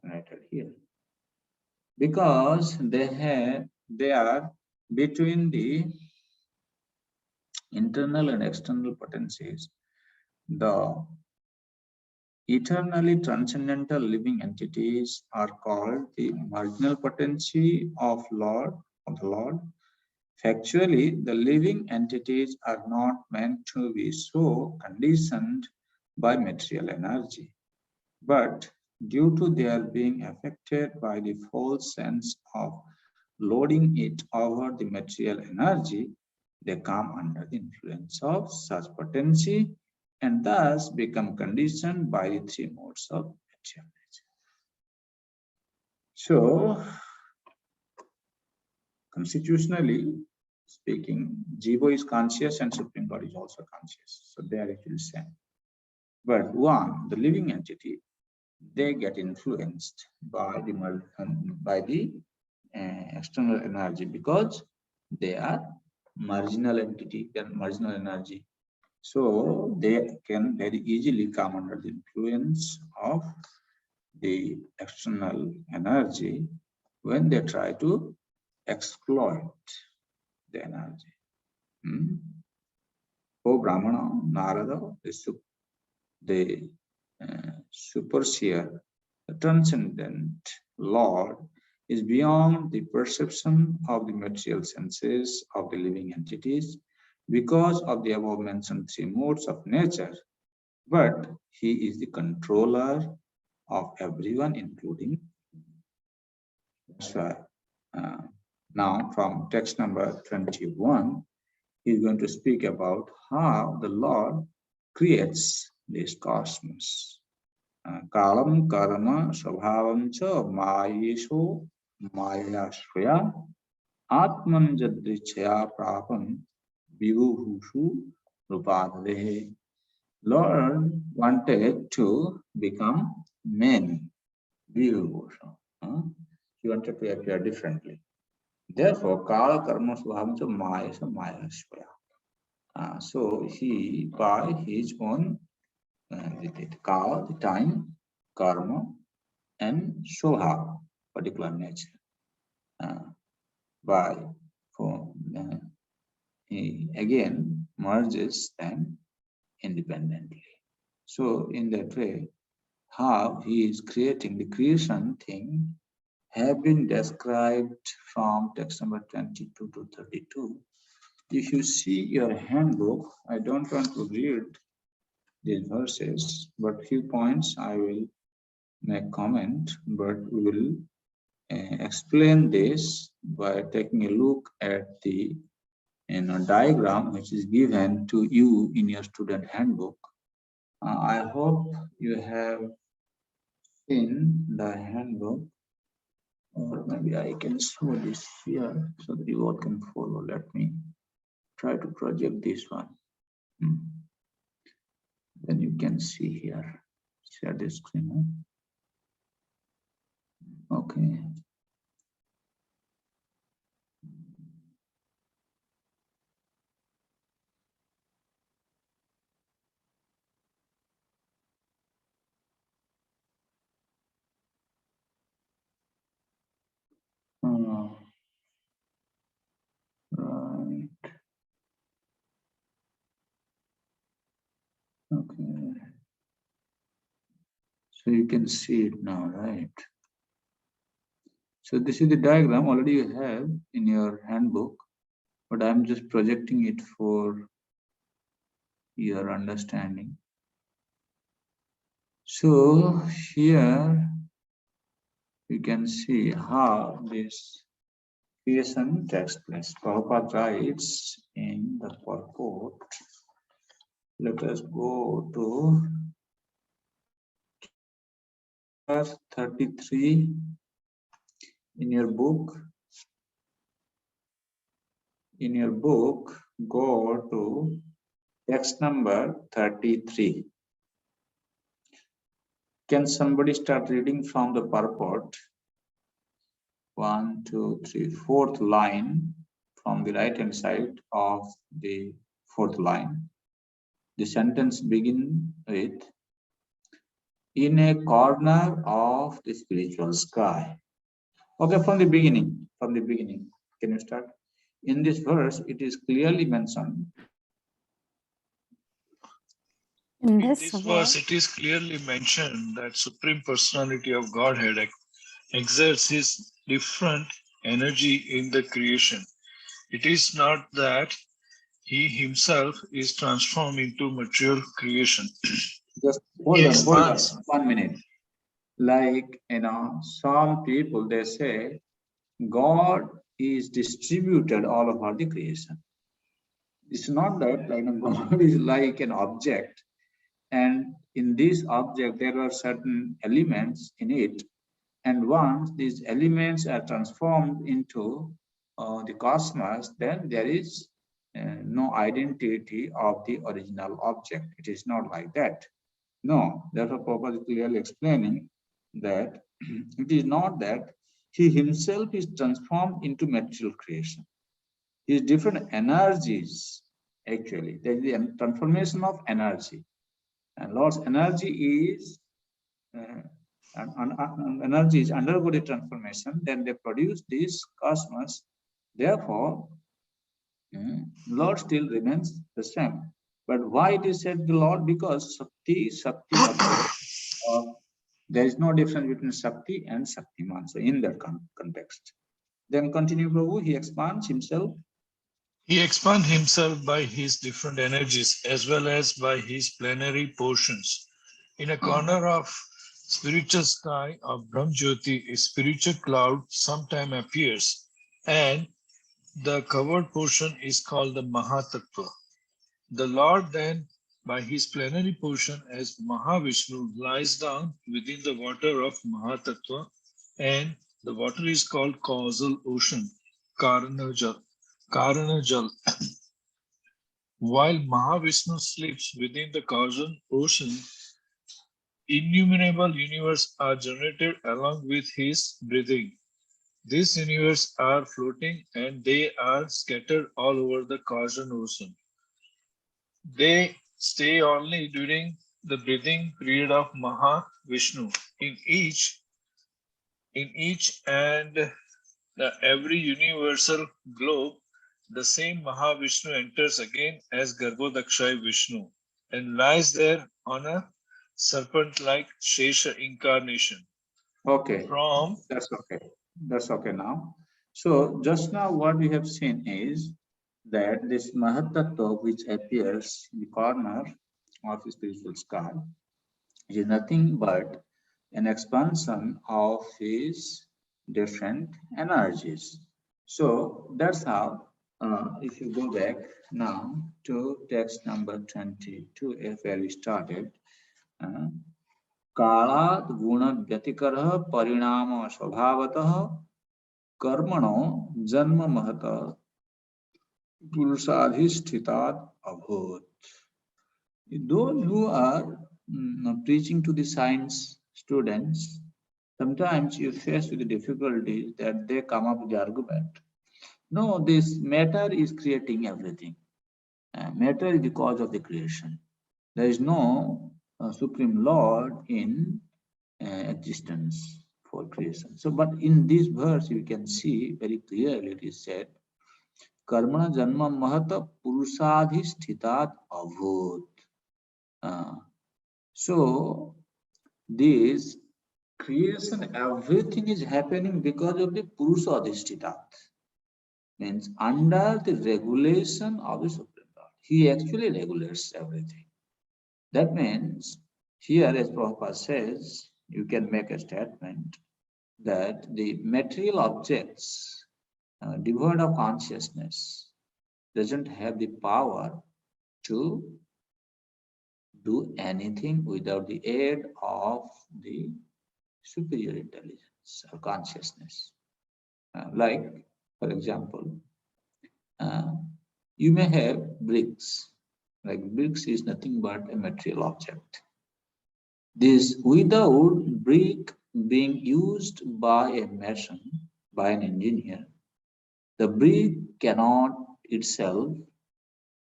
narrated here. Because they are between the internal and external potencies, the eternally transcendental living entities are called the marginal potency of the Lord. Factually, the living entities are not meant to be so conditioned by material energy, but due to their being affected by the false sense of loading it over the material energy, they come under the influence of such potency and thus become conditioned by the three modes of material nature. So, constitutionally speaking, Jiva is conscious and Supreme Lord is also conscious. So they are actually same. But one, the living entity, they get influenced by the external energy because they are marginal entity and marginal energy. So they can very easily come under the influence of the external energy when they try to exploit the energy. O Brahmana, Narada, the superseer, the transcendent Lord, is beyond the perception of the material senses of the living entities because of the above mentioned three modes of nature, but he is the controller of everyone, including. That's why now from text number 21, he's going to speak about how the Lord creates this cosmos. Kalam karma svabhavam cha mayesho mayashvaya atman jadrichaya prapam vibhuhushu rupadehe. Lord wanted to become many. Vibhuhushu. He wanted to appear differently. Therefore, kala karma svabhavam cha mayesho mayashvaya. So he, by his own kala, the time, karma, and shobha, particular nature, he again merges them independently. So in that way, how he is creating the creation thing have been described from text number 22 to 32. If you see your handbook, I don't want to read these verses, but few points I will make comment, but we will explain this by taking a look at the diagram which is given to you in your student handbook. I hope you have seen the handbook, or maybe I can show this here so that you all can follow. Let me try to project this one. Then you can see here. Share the screen. Okay. Right. Okay. So you can see it now, right? So this is the diagram already you have in your handbook, but I'm just projecting it for your understanding. So here you can see how this creation takes place. Prabhupada writes in the purport Let us go to verse 33 in your book. In your book, go to text number 33. Can somebody start reading from the purport? 1, 2, 3, fourth line from the right hand side of the fourth line. The sentence begins with, in a corner of the spiritual sky. Okay, from the beginning. Can you start? In this verse, it is clearly mentioned. In this verse, it is clearly mentioned that Supreme Personality of Godhead exerts his different energy in the creation. It is not that he himself is transformed into material creation. Just hold on 1 minute. Like, some people, they say God is distributed all over the creation. It's not that God is like an object, and in this object there are certain elements in it, and once these elements are transformed into the cosmos, then there is no identity of the original object. It is not like that. No, therefore Prabhupada is clearly explaining that it is not that he himself is transformed into material creation. His different energies, actually, there is the transformation of energy. And Lord's energy is energies undergo the transformation, then they produce this cosmos. Therefore, Lord still remains the same. But why it is said the Lord? Because Shakti, there is no difference between Shakti and Shaktiman. So in that context. Then continue, Prabhu, he expands himself. He expands himself by his different energies as well as by his plenary portions. In a corner of spiritual sky of Brahmjyoti, a spiritual cloud sometime appears, and the covered portion is called the Mahatattva. The Lord then, by his plenary portion as Mahavishnu, lies down within the water of Mahatattva, and the water is called causal ocean, Karanajal. While Mahavishnu sleeps within the causal ocean, innumerable universes are generated along with his breathing. These universes are floating and they are scattered all over the causal ocean. They stay only during the breathing period of Mahavishnu. In each and every universal globe, the same Mahavishnu enters again as Garbhodakshaya Vishnu and lies there on a serpent-like Shesha incarnation. Okay, that's okay now. So just now what we have seen is that this Mahatattva which appears in the corner of the spiritual sky is nothing but an expansion of his different energies. So that's how, if you go back now to text number 22, where we started, कालात् गुण व्यतिकरः परिणाम स्वभावतः कर्मणो जन्म महत पुरुषाधिष्ठितात् अभूत. Those who are preaching to the science students, sometimes you face with the difficulties that they come up with the argument. No, this matter is creating everything. Matter is the cause of the creation. There is no Supreme Lord in existence for creation. So, but in this verse, you can see very clearly it is said, Karmana Janma Mahata Purusadhishtitat Avut. So, this creation, everything is happening because of the Purusadhishtitat. Means under the regulation of the Supreme Lord. He actually regulates everything. That means here, as Prabhupada says, you can make a statement that the material objects devoid of consciousness doesn't have the power to do anything without the aid of the superior intelligence or consciousness. Like, for example, you may have bricks. Like bricks is nothing but a material object. This without brick being used by a mason, by an engineer, the brick cannot itself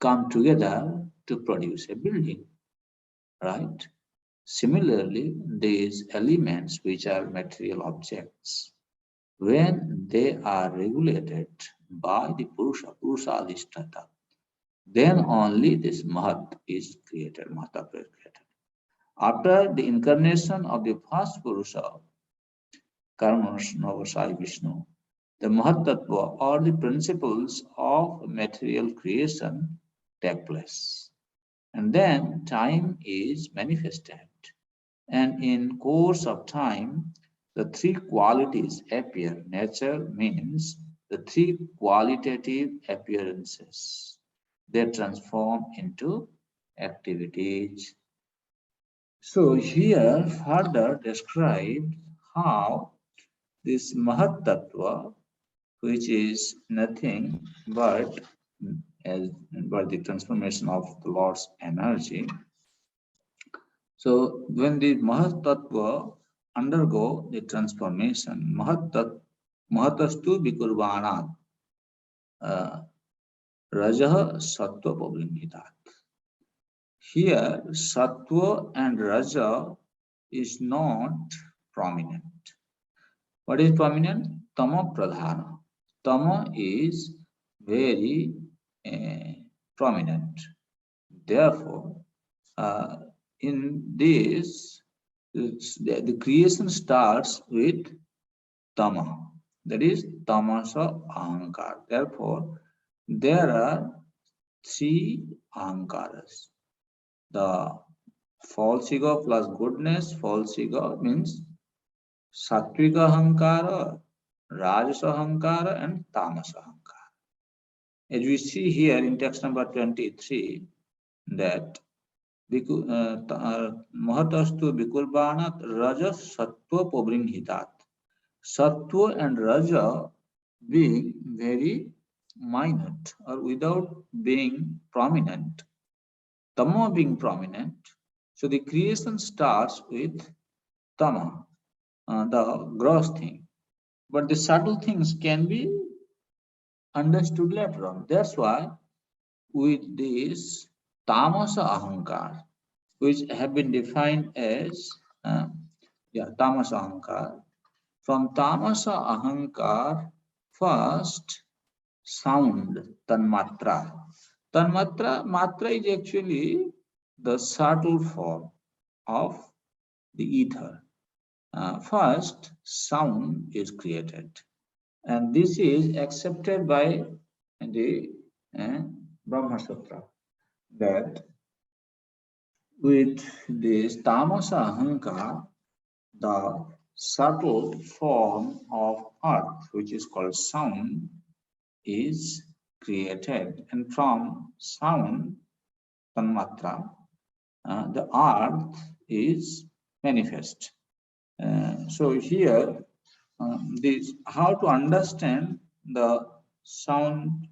come together to produce a building, right? Similarly, these elements, which are material objects, when they are regulated by the Purusha Adhisthata, then only this Mahat is created, Mahatattva is created. After the incarnation of the first Purusha, Karma Sai Vishnu, the Mahatattva or the principles of material creation take place. And then time is manifested. And in course of time, the three qualities appear. Nature means the three qualitative appearances. They transform into activities. So here further described how this Mahat Tattva, which is nothing but the transformation of the Lord's energy. So when the Mahat Tattva undergo the transformation, Mahatastu Vikurvanat Rajah Sattva Pavlimhitat. Here, Sattva and Raja is not prominent. What is prominent? Tama Pradhana. Tama is very prominent. Therefore, in this, the creation starts with Tama. That is Tamasa Ahankar. Therefore, there are three Ahankaras. The false ego plus goodness, false ego means Sattvika Ahankara, Rajasa Ahankara, and Tamasa Ahankara. As we see here in text number 23, that Mahatastu Vikurbanat Raja Sattva Pabrimhitat. Sattva and Raja being very minute or without being prominent, Tama being prominent. So the creation starts with Tama, the gross thing. But the subtle things can be understood later on. That's why with this Tamasa Ahankar, which have been defined as Tamasa Ahankar. From Tamasa Ahankar, first sound, Tanmatra. Matra is actually the subtle form of the ether. First, sound is created. And this is accepted by the Brahma Sutra, that with this Tamasa Ahankar, the subtle form of earth, which is called sound, is created. And from sound, Tanmatra, the earth is manifest. So here, this how to understand the sound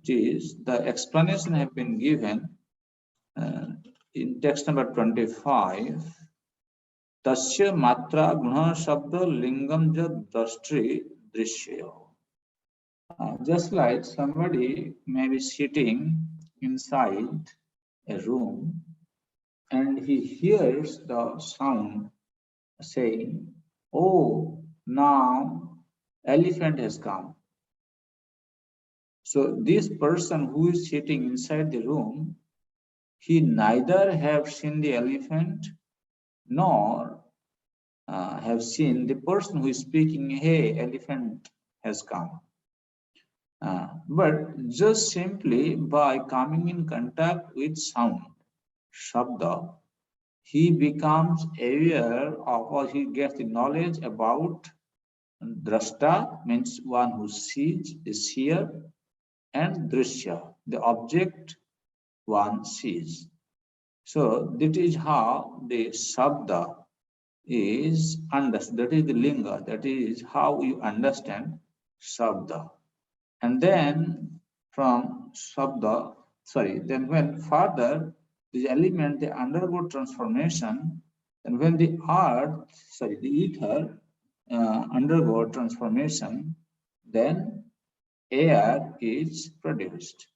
is the explanation have been given in text number 25. Tasya matra guna shabda lingam jad drashtri drishya. Just like somebody may be sitting inside a room and he hears the sound saying, "Oh, now elephant has come." So this person who is sitting inside the room, he neither have seen the elephant nor have seen the person who is speaking, "Hey, elephant has come." But just simply by coming in contact with sound, Shabda, he becomes aware of, or he gets the knowledge about Drashta, means one who sees, the seer, and Drishya, the object one sees. So that is how the Sabda is understood. That is the Linga. That is how you understand Sabda. And then from Sabda, then when further these elements they undergo transformation, and when the ether undergo transformation, then air is produced.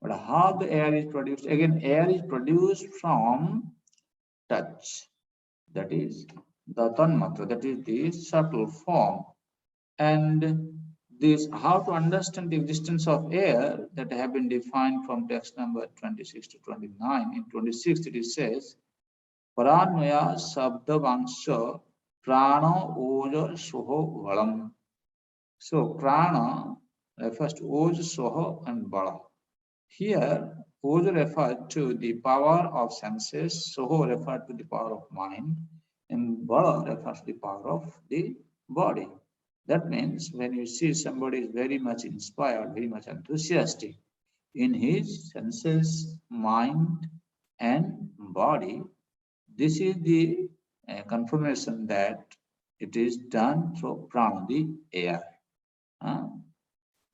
But how the air is produced? Again, air is produced from touch. That is the tanmatra, that is the subtle form. And this, how to understand the existence of air, that have been defined from text number 26 to 29. In 26 it says, Paranmaya Sabda Vangsha Prana Oja Soho Valam. So prana refers to Oja, Soho and Bala. Here, Oja refers to the power of senses, Soho refers to the power of mind, and Bala refers to the power of the body. That means when you see somebody is very much inspired, very much enthusiastic in his senses, mind, and body, this is the confirmation that it is done through prana, the air.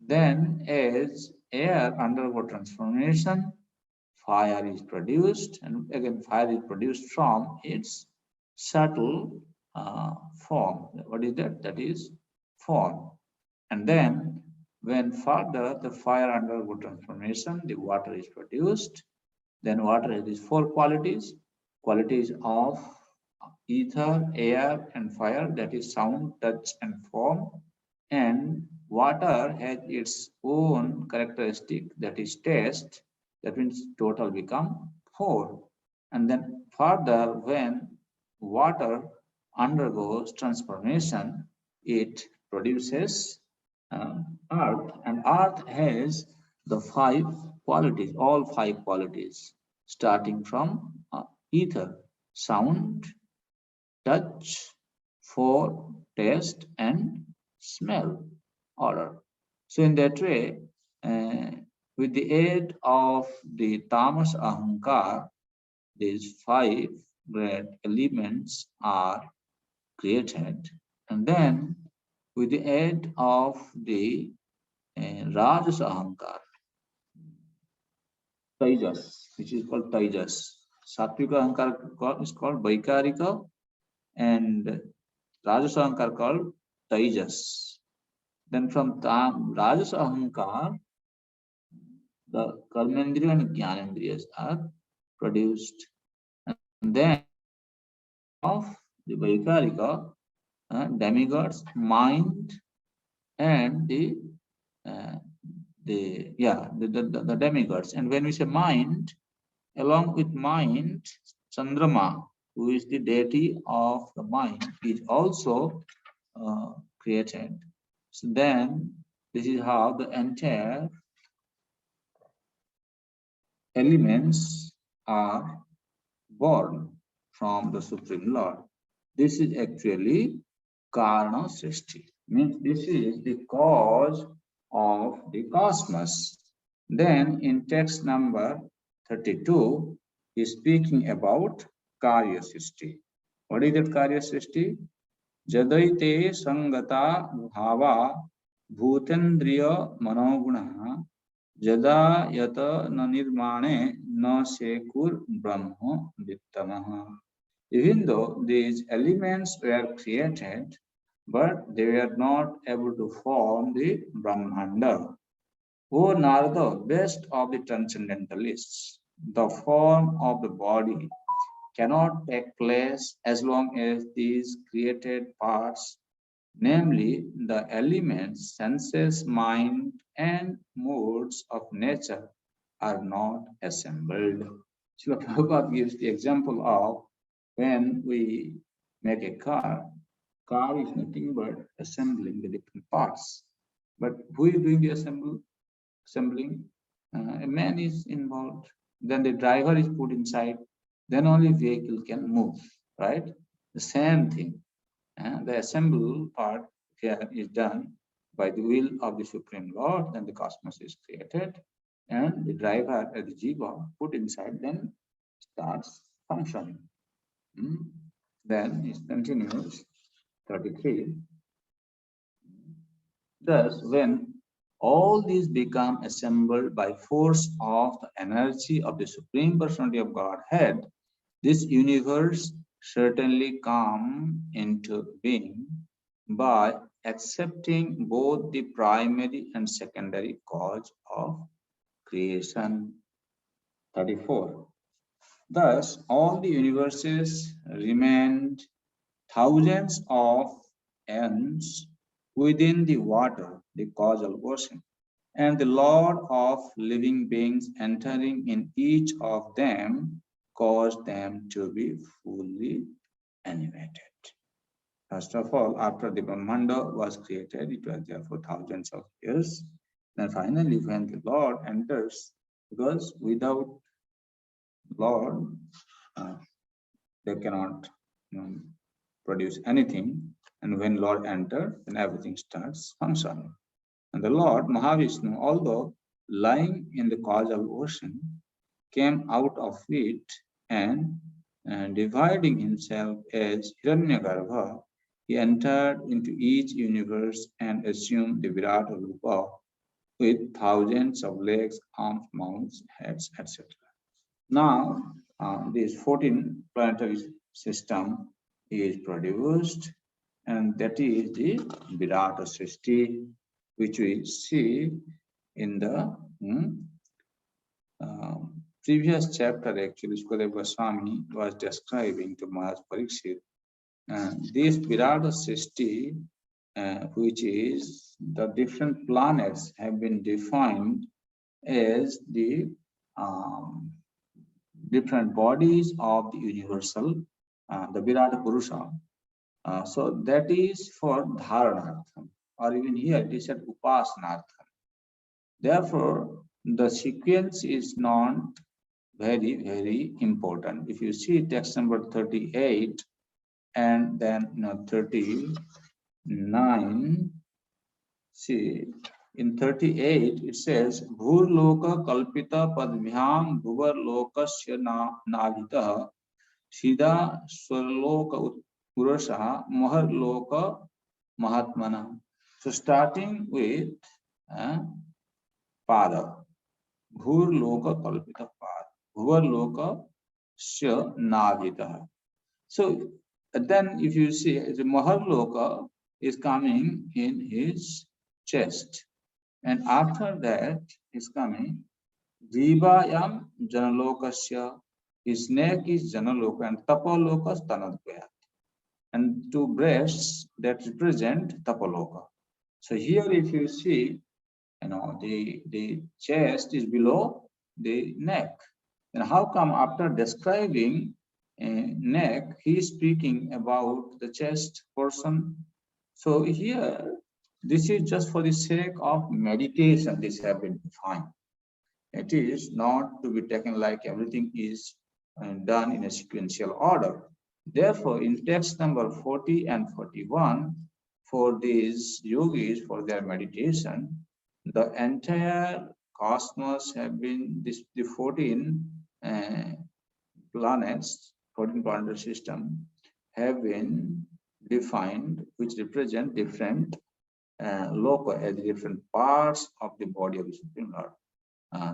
Then, as air undergo transformation, fire is produced, and again, fire is produced from its subtle form. What is that? That is form. And then, when further the fire undergo transformation, the water is produced. Then, water has these four qualities: qualities of ether, air, and fire, that is sound, touch, and form. And water has its own characteristic, that is taste. That means total become four. And then further, when water undergoes transformation, it produces earth, and earth has the five qualities, all five qualities, starting from ether, sound, touch, for, taste, and smell order. So in that way, with the aid of the tamas ahankar, these five great elements are created, and then with the aid of the rajas ahankar, taijas, which is called taijas. Sattvika ahankar is called vaikarika, and rajas ahankar called taijas. Then from rajas ahankar, the karmendriya and jnanendriyas are produced. And then of the vaikarika, demigods, mind, and the demigods. And when we say mind, along with mind, Chandrama, who is the deity of the mind, is also created. So then, this is how the entire elements are born from the Supreme Lord. This is actually Karna Srishti, means this is the cause of the cosmos. Then in text number 32, he is speaking about Karya Srishti. What is that Karya Srishti? Jadaite Sangata Bhava Bhutendriya Manoguna Jada Yata Na Nirmane Na Sekur Brahma Vittamaha. Even though these elements were created, but they were not able to form the Brahmanda. O Narada, best of the transcendentalists, the form of the body cannot take place as long as these created parts, namely the elements, senses, mind, and modes of nature, are not assembled. Srila Prabhupada gives the example of when we make a car is nothing but assembling the different parts. But who is doing the assembling? A man is involved. Then the driver is put inside. Then only vehicle can move, right? The same thing. The assemble part here is done by the will of the Supreme Lord. Then the cosmos is created. and the driver at the jiva put inside, then starts functioning. Then it continues 33. Thus, when all these become assembled by force of the energy of the Supreme Personality of Godhead, this universe certainly come into being by accepting both the primary and secondary cause of creation. 34. Thus, all the universes remained thousands of eons within the water, the causal ocean, and the Lord of living beings entering in each of them caused them to be fully animated. First of all, after the Brahmanda was created, it was there for thousands of years. Then finally, when the Lord enters, because without Lord, they cannot produce anything. And when Lord enters, then everything starts functioning. And the Lord Mahavishnu, although lying in the causal ocean, came out of it and dividing himself as Hiranyagarbha, he entered into each universe and assumed the Virata Rupa with thousands of legs, arms, mouths, heads, etc. Now, this 14 planetary system is produced, and that is the Virata Srishti, which we see in the previous chapter. Actually, Sukadeva Goswami was describing to Maharaj Parikshit. This Virata Srishti, which is the different planets, have been defined as the different bodies of the universal, the Virata Purusha. So that is for Dharanartham, or even here it is at Upasanartham. Therefore, the sequence is not very, very important. If you see text number 38 and then 39, see, in 38 it says, Bhur loka kalpita padmyam bhuvar lokasya navita Siddha Swarloka Purusha Mahar Loka Mahatmana. So starting with Pada, Bhur Loka Kalpita Pada, Bhuvar Loka Sya Navita. So then if you see the Mahar Loka is coming in his chest, and after that is coming Jivayam Janalokasya. His neck is Janaloka and Tapaloka Stanadvaya. And two breasts that represent Tapaloka. So here if you see, the chest is below the neck. And how come after describing neck, he is speaking about the chest portion? So here, this is just for the sake of meditation, this has been defined. It is not to be taken like everything is done in a sequential order. Therefore, in text number 40 and 41, for these yogis, for their meditation, the entire cosmos have been, the 14 planets, 14 planetary system have been defined, which represent different loka as different parts of the body of the Supreme Lord.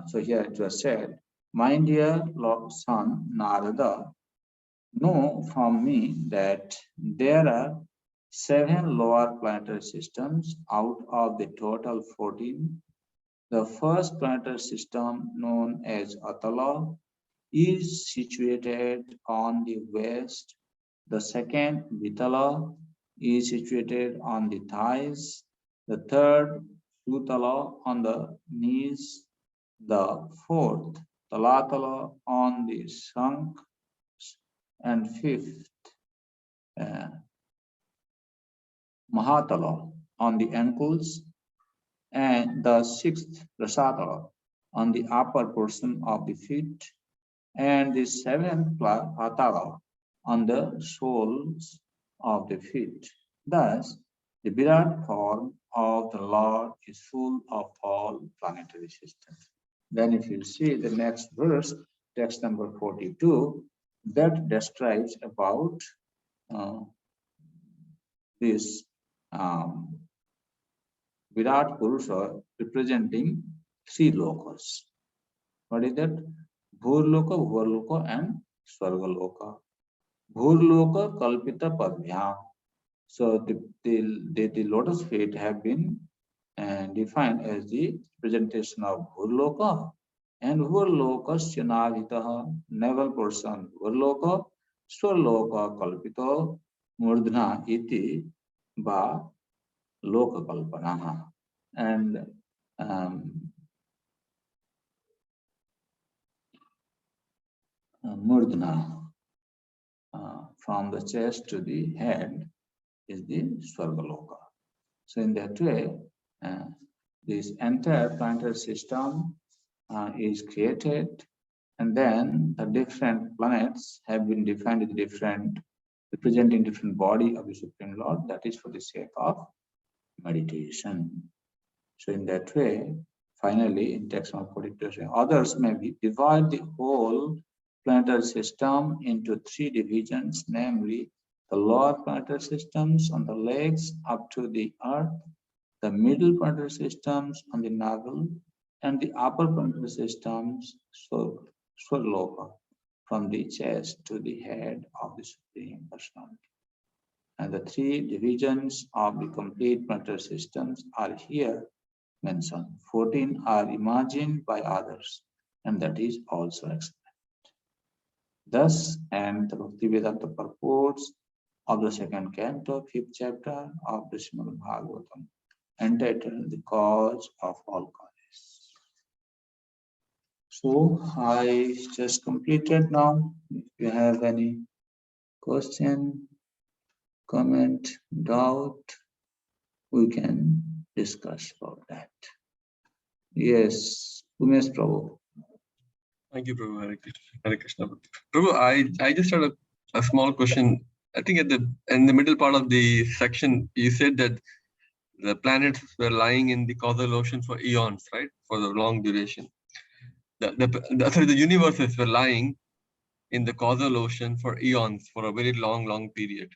So here it was said, my dear Lord son Narada, know from me that there are 7 lower planetary systems out of the total 14. The first planetary system, known as Atala, is situated on the west. The second, Vitala, is situated on the thighs. The third, Sutala, on the knees. The fourth, Talatala, on the trunk. And fifth, Mahatala, on the ankles. And the sixth, Rasatala, on the upper portion of the feet. And the seventh, Patala, on the soles of the feet. Thus, the Virat form of the Lord is full of all planetary systems. Then if you see the next verse, text number 42, that describes about this Virat Purusha representing three lokas. What is that? Bhurloka, Bhurloka, and Swargaloka. Bhurloka Kalpita Padvyam. So the lotus feet have been defined as the representation of Bhurloka, and Bhurloka Syanavitaha, naval person Bhurloka, Swarloka Kalpito Murdhna iti ba Loka Kalpanaha. And Murdhna, from the chest to the head, is the Swargaloka. So in that way, this entire planetary system is created, and then the different planets have been defined with different, representing different body of the Supreme Lord. That is for the sake of meditation. So in that way, finally, in text 142, others may divide the whole planetary system into three divisions, namely the lower planetary systems on the legs up to the earth, the middle planetary systems on the navel, and the upper planetary systems, Swarloka, from the chest to the head of the Supreme Personality. And the three divisions of the complete planetary systems are here mentioned. 14 are imagined by others, and that is also explained. Thus, and the Bhaktivedanta purports of the second canto, 5th chapter of the Srimad Bhagavatam, entitled The Cause of All Causes. So, I just completed now. If you have any question, comment, doubt, we can discuss about that. Yes, Umesh Prabhu. Thank you, Prabhu. Hare Krishna. Prabhu, I just had a small question. I think in the middle part of the section, you said that the planets were lying in the causal ocean for eons, right? For the long duration. The universes were lying in the causal ocean for eons, for a very long period.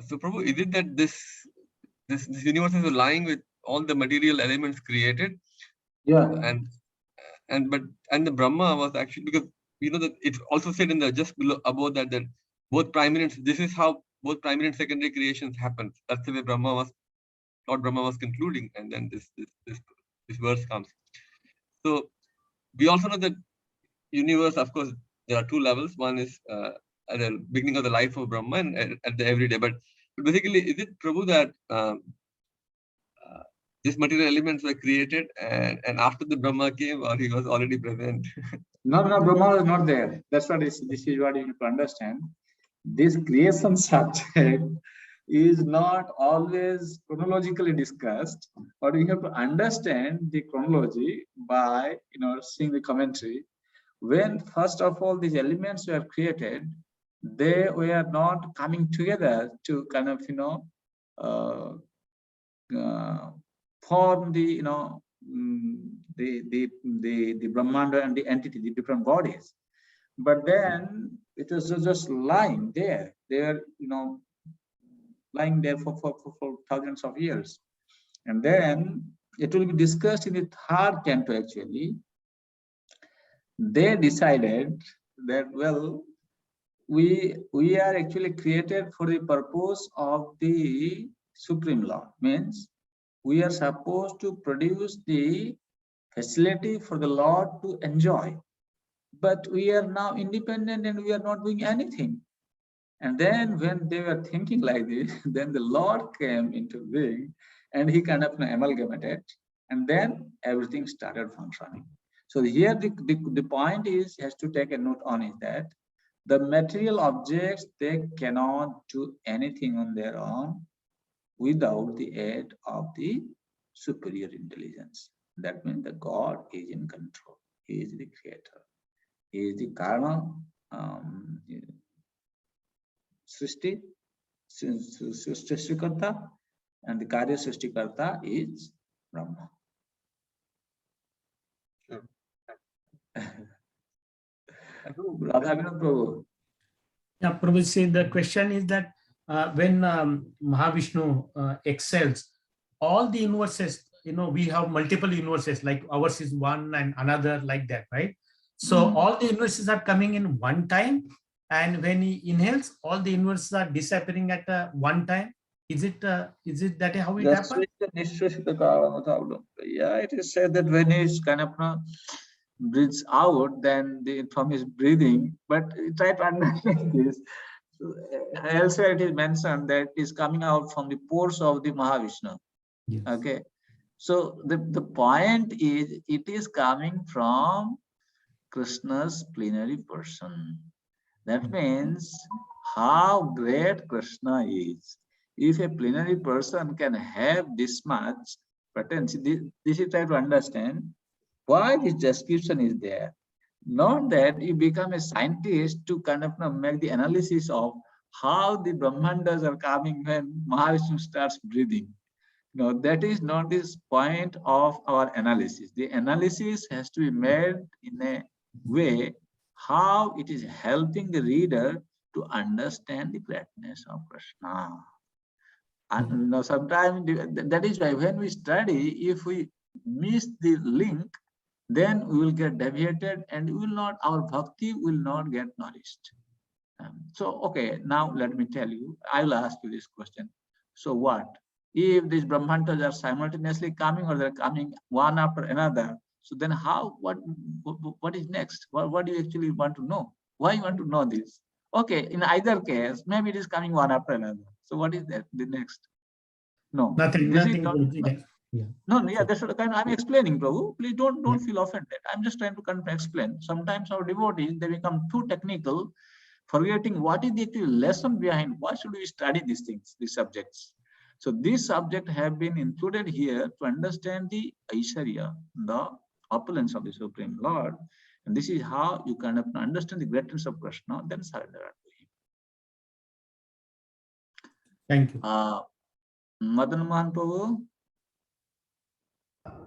So, Prabhu, is it that this universes were lying with all the material elements created? Yeah. And the Brahma was actually, because you know that it's also said in the just below above that both primary and this is how both primary and secondary creations happen. That's the way Lord Brahma was concluding, and then this verse comes. So we also know that universe, of course, there are two levels. One is at the beginning of the life of Brahma and at the everyday. But basically, is it, Prabhu, that these material elements were created and after the Brahma came, or he was already present? No, Brahma was not there. That's what this is what you need to understand. This creation subject is not always chronologically discussed, but we have to understand the chronology by seeing the commentary. When first of all these elements were created, they were not coming together to kind of form the the Brahmanda and the entity, the different bodies. But then it was just lying there. They are lying there for thousands of years, and then it will be discussed in the third canto. Actually, they decided that, well, we are actually created for the purpose of the Supreme Lord. Means we are supposed to produce the facility for the Lord to enjoy, but we are now independent and we are not doing anything. And then when they were thinking like this, then the Lord came into being and he kind of amalgamated, and then everything started functioning. So here the point is, has to take a note on is that the material objects, they cannot do anything on their own without the aid of the superior intelligence. That means the God is in control. He is the creator. He is the karma Srishti Srishtikarta, and the Karya Srishtikarta is Brahma. Radhavinoda Prabhu. Yeah, Prabhu, see, the question is that when Mahavishnu excels, all the universes, we have multiple universes, like ours is one and another like that, right? So all the universes are coming in one time, and when he inhales, all the universes are disappearing at one time. Is it that how it happens? Yeah, it is said that when he's kind of breathes out, then from his breathing, but try to understand this. Elsewhere it is mentioned that it is coming out from the pores of the Mahavishnu. Yes. Okay. So the point is, it is coming from Krishna's plenary person. That means how great Krishna is. If a plenary person can have this much potency, this is try to understand why this description is there. Not that you become a scientist to kind of make the analysis of how the Brahmandas are coming when Mahavishnu starts breathing. No, that is not this point of our analysis. The analysis has to be made in a way how it is helping the reader to understand the greatness of Krishna. And sometimes that is why when we study, if we miss the link, then we will get deviated and our bhakti will not get nourished. So, okay, now let me tell you, I will ask you this question. So what? If these Brahmandas are simultaneously coming or they're coming one after another, so then what is next? What do you actually want to know? Why you want to know this? Okay, in either case, maybe it is coming one after another. So what is that, the next? No. Nothing. No, yeah, that's what I'm explaining, Prabhu. Please don't feel offended. I'm just trying to kind of explain. Sometimes our devotees, they become too technical, forgetting what is the actual lesson behind why should we study these things, these subjects. So these subjects have been included here to understand the Aishwarya, the opulence of the Supreme Lord. And this is how you kind of understand the greatness of Krishna, then surrender to him. Thank you. Madan Mohan Prabhu.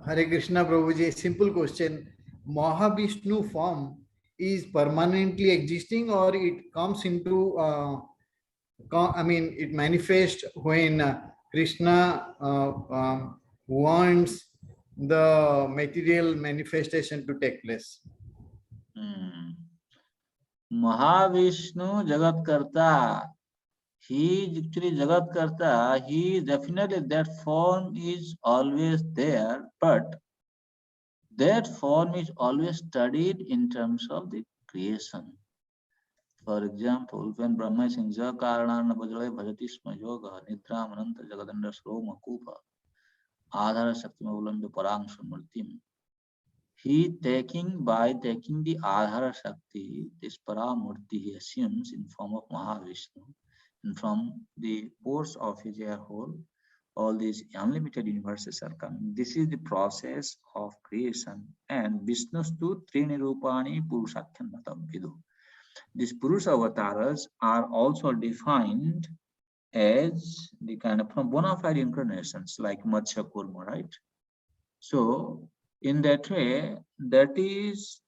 Hare Krishna Prabhuji, simple question. Mahavishnu form is permanently existing, or it comes into, it manifests when Krishna wants the material manifestation to take place? Mahavishnu Jagat Karta. He is actually Jagat Karta. He definitely, that form is always there, but that form is always studied in terms of the creation. For example, when Brahma is in Jakarana Bajale Bhajati Sma Yoga, Nidra Mananta Jagadanda Sroma Kupa, Adhara Shakti Maulambi Parang Samurtim. He by taking the Adhara Shakti, this Paramurti he assumes in form of Mahavishnu, and from the pores of his air hole, all these unlimited universes are coming. This is the process of creation. And Vishnustu Trini Rupani Purushakhyan Matam Vidu. These Purusha avatars are also defined as the kind of bona fide incarnations like Matsya Kurma, right? So in that way, that is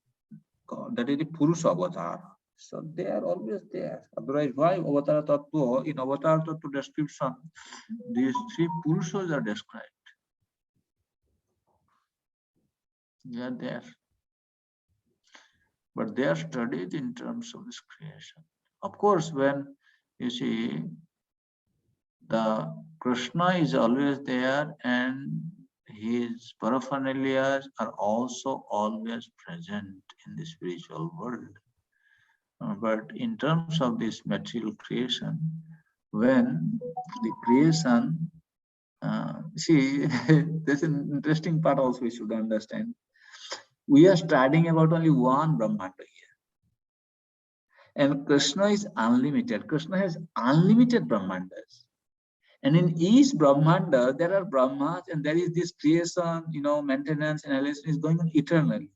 the Purusha avatar. So they are always there. Otherwise, why Avatar Tattva? In Avatar Tattva description, these three Purushas are described. They are there. But they are studied in terms of this creation. Of course, when you see the Krishna is always there and his paraphernalia are also always present in the spiritual world. But in terms of this material creation, when the creation, see, there's an interesting part also we should understand. We are studying about only one Brahmanda here. And Krishna is unlimited. Krishna has unlimited Brahmandas. And in each Brahmanda, there are Brahmas, and there is this creation, maintenance, analysis is going on eternally.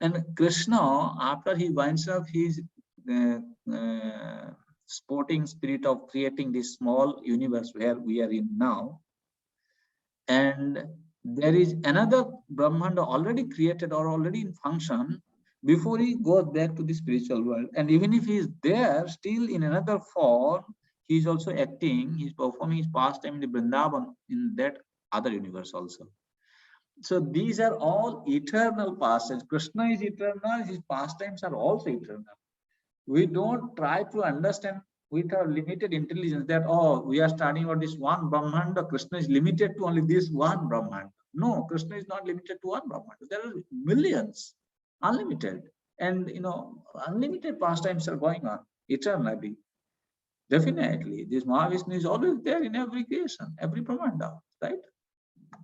And Krishna, after he winds up his sporting spirit of creating this small universe where we are in now, and there is another Brahmanda already created or already in function, before he goes back to the spiritual world. And even if he is there, still in another form, he is also acting, he's performing his pastime in the Vrindavan in that other universe also. So these are all eternal pastimes. Krishna is eternal, his pastimes are also eternal. We don't try to understand with our limited intelligence that, oh, we are studying about this one Brahmanda, Krishna is limited to only this one Brahmanda. No, Krishna is not limited to one Brahmanda. There are millions, unlimited. And, unlimited pastimes are going on eternally. Definitely, this Mahavishnu is always there in every creation, every Brahmanda, right?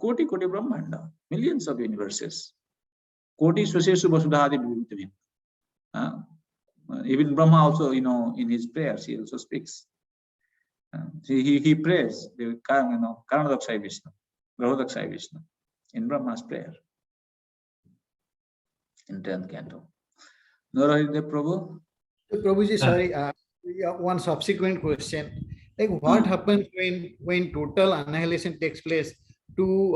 Koti Brahmanda, millions of universes. Koti Swaseshu Vasudhadi Bhuvitavin. Even Brahma also, in his prayers, he also speaks. He prays the Karanadakshay Vishnu, Grahodakshay Vishnu in Brahma's prayer in 10th canto. Narahide Prabhu? Prabhuji, sorry, one subsequent question. Like what happens when total annihilation takes place to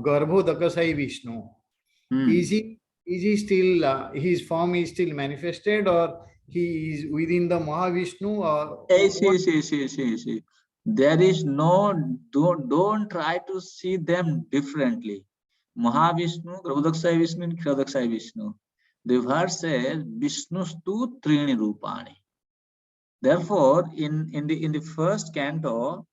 Garbhodakasai Vishnu? Is he still, his form is still manifested, or he is within the Mahavishnu, or? See. There is no, don't try to see them differently. Mahavishnu, Garbhodakasai Vishnu, and Ksharodakasai Vishnu. The verse says, Vishnustu Trini Rupani. Therefore, in the first canto,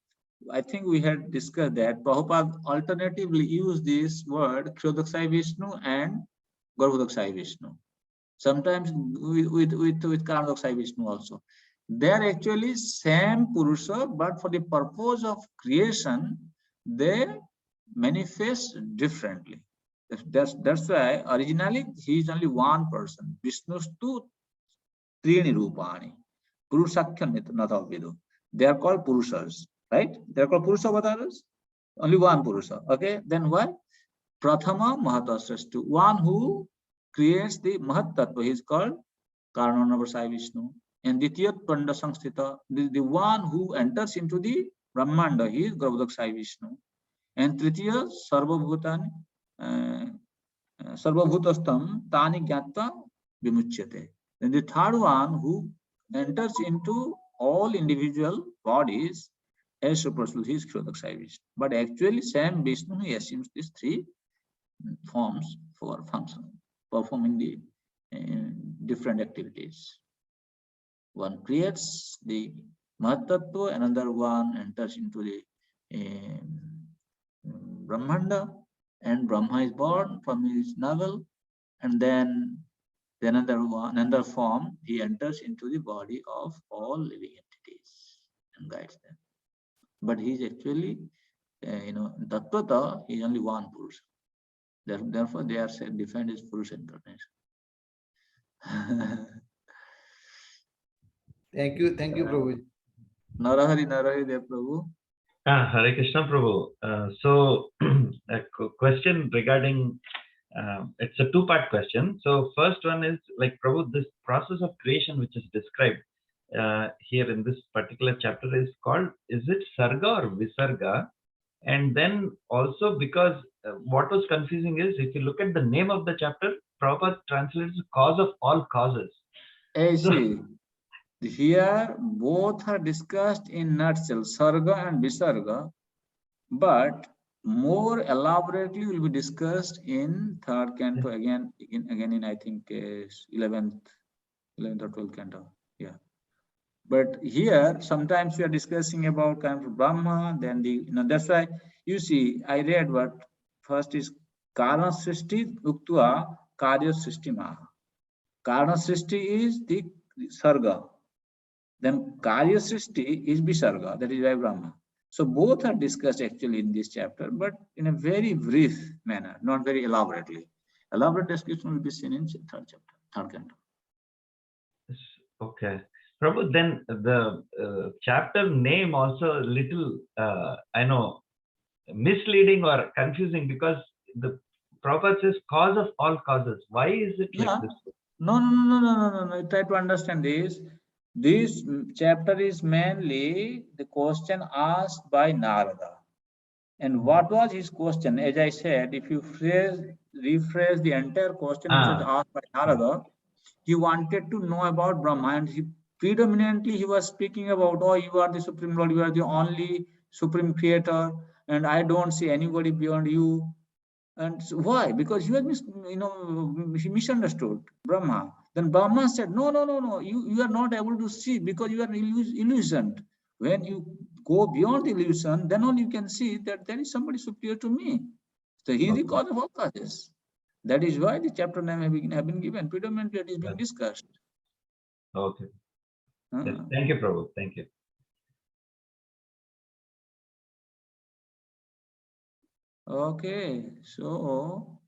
I think we had discussed that Prabhupada alternatively used this word Ksharodakasai Vishnu and Garbhodakasai Vishnu. Sometimes with Karanadaksai Vishnu also. They are actually same Purusha, but for the purpose of creation, they manifest differently. That's why originally he is only one person. Vishnustu Trini Rupani. Purushakya Nathavidu. They are called Purushas, right? They are called Purusha Avataras. Only one Purusha. Okay, then what? Prathama Mahatasrastu. One who creates the Mahat Tattva, he is called Karanadakshay Vishnu. And Ditiyat Panda Samstita, the one who enters into the Brahmanda, he is Garbhodakasai Vishnu. And Tritiya Sarvabhutani Sarvabhutastam Tani Gyatta Vimuchyate. And the third one who enters into all individual bodies as superfluous, he is Ksharodakasai Vishnu. But actually, same Vishnu, he assumes these three forms for function, performing the different activities. One creates the Mahatattva, another one enters into the Brahmanda, and Brahma is born from his navel, and then another form, he enters into the body of all living entities and guides them. But he is actually, Tattvata, he is only one Purusha. Therefore, they are defined as Purusha incarnation. Thank you, Prabhu. Narahari Dev Prabhu. Hare Krishna Prabhu. So a question regarding, it's a two-part question. So first one is like, Prabhu, this process of creation which is described here in this particular chapter is called, is it Sarga or Visarga? And then also because what was confusing is, if you look at the name of the chapter, Prabhupada translates cause of all causes. See, here both are discussed in nutshell, Sarga and Visarga, but more elaborately will be discussed in third canto again in I think 11th or 12th canto. Yeah. But here sometimes we are discussing about kind of Brahma, then that's why you see I read what first is Karana Srishti Uktva Karya Srishti Maha. Karana Srishti is the Sarga. Then Karya Srishti is Visarga, that is why Brahma. So both are discussed actually in this chapter, but in a very brief manner, not very elaborately. Elaborate description will be seen in third chapter, third canto. Okay. Prabhu, then the chapter name also a little, I know, misleading or confusing, because the Prabhupada says cause of all causes. Why is it like this? No. Try to understand this. This chapter is mainly the question asked by Narada. And what was his question? As I said, if you rephrase the entire question which was asked by Narada, he wanted to know about Brahma, and predominantly he was speaking about, oh, you are the Supreme Lord, you are the only Supreme Creator, and I don't see anybody beyond you. And so why? Because you have misunderstood Brahma. Then Brahma said, no, you are not able to see because you are illusioned. When you go beyond the illusion, then only you can see that there is somebody superior to me. So he is the cause of all causes. That is why the chapter name have been given. Predominantly it is being discussed. Okay. Yes, thank you, Prabhu. Thank you. Okay, so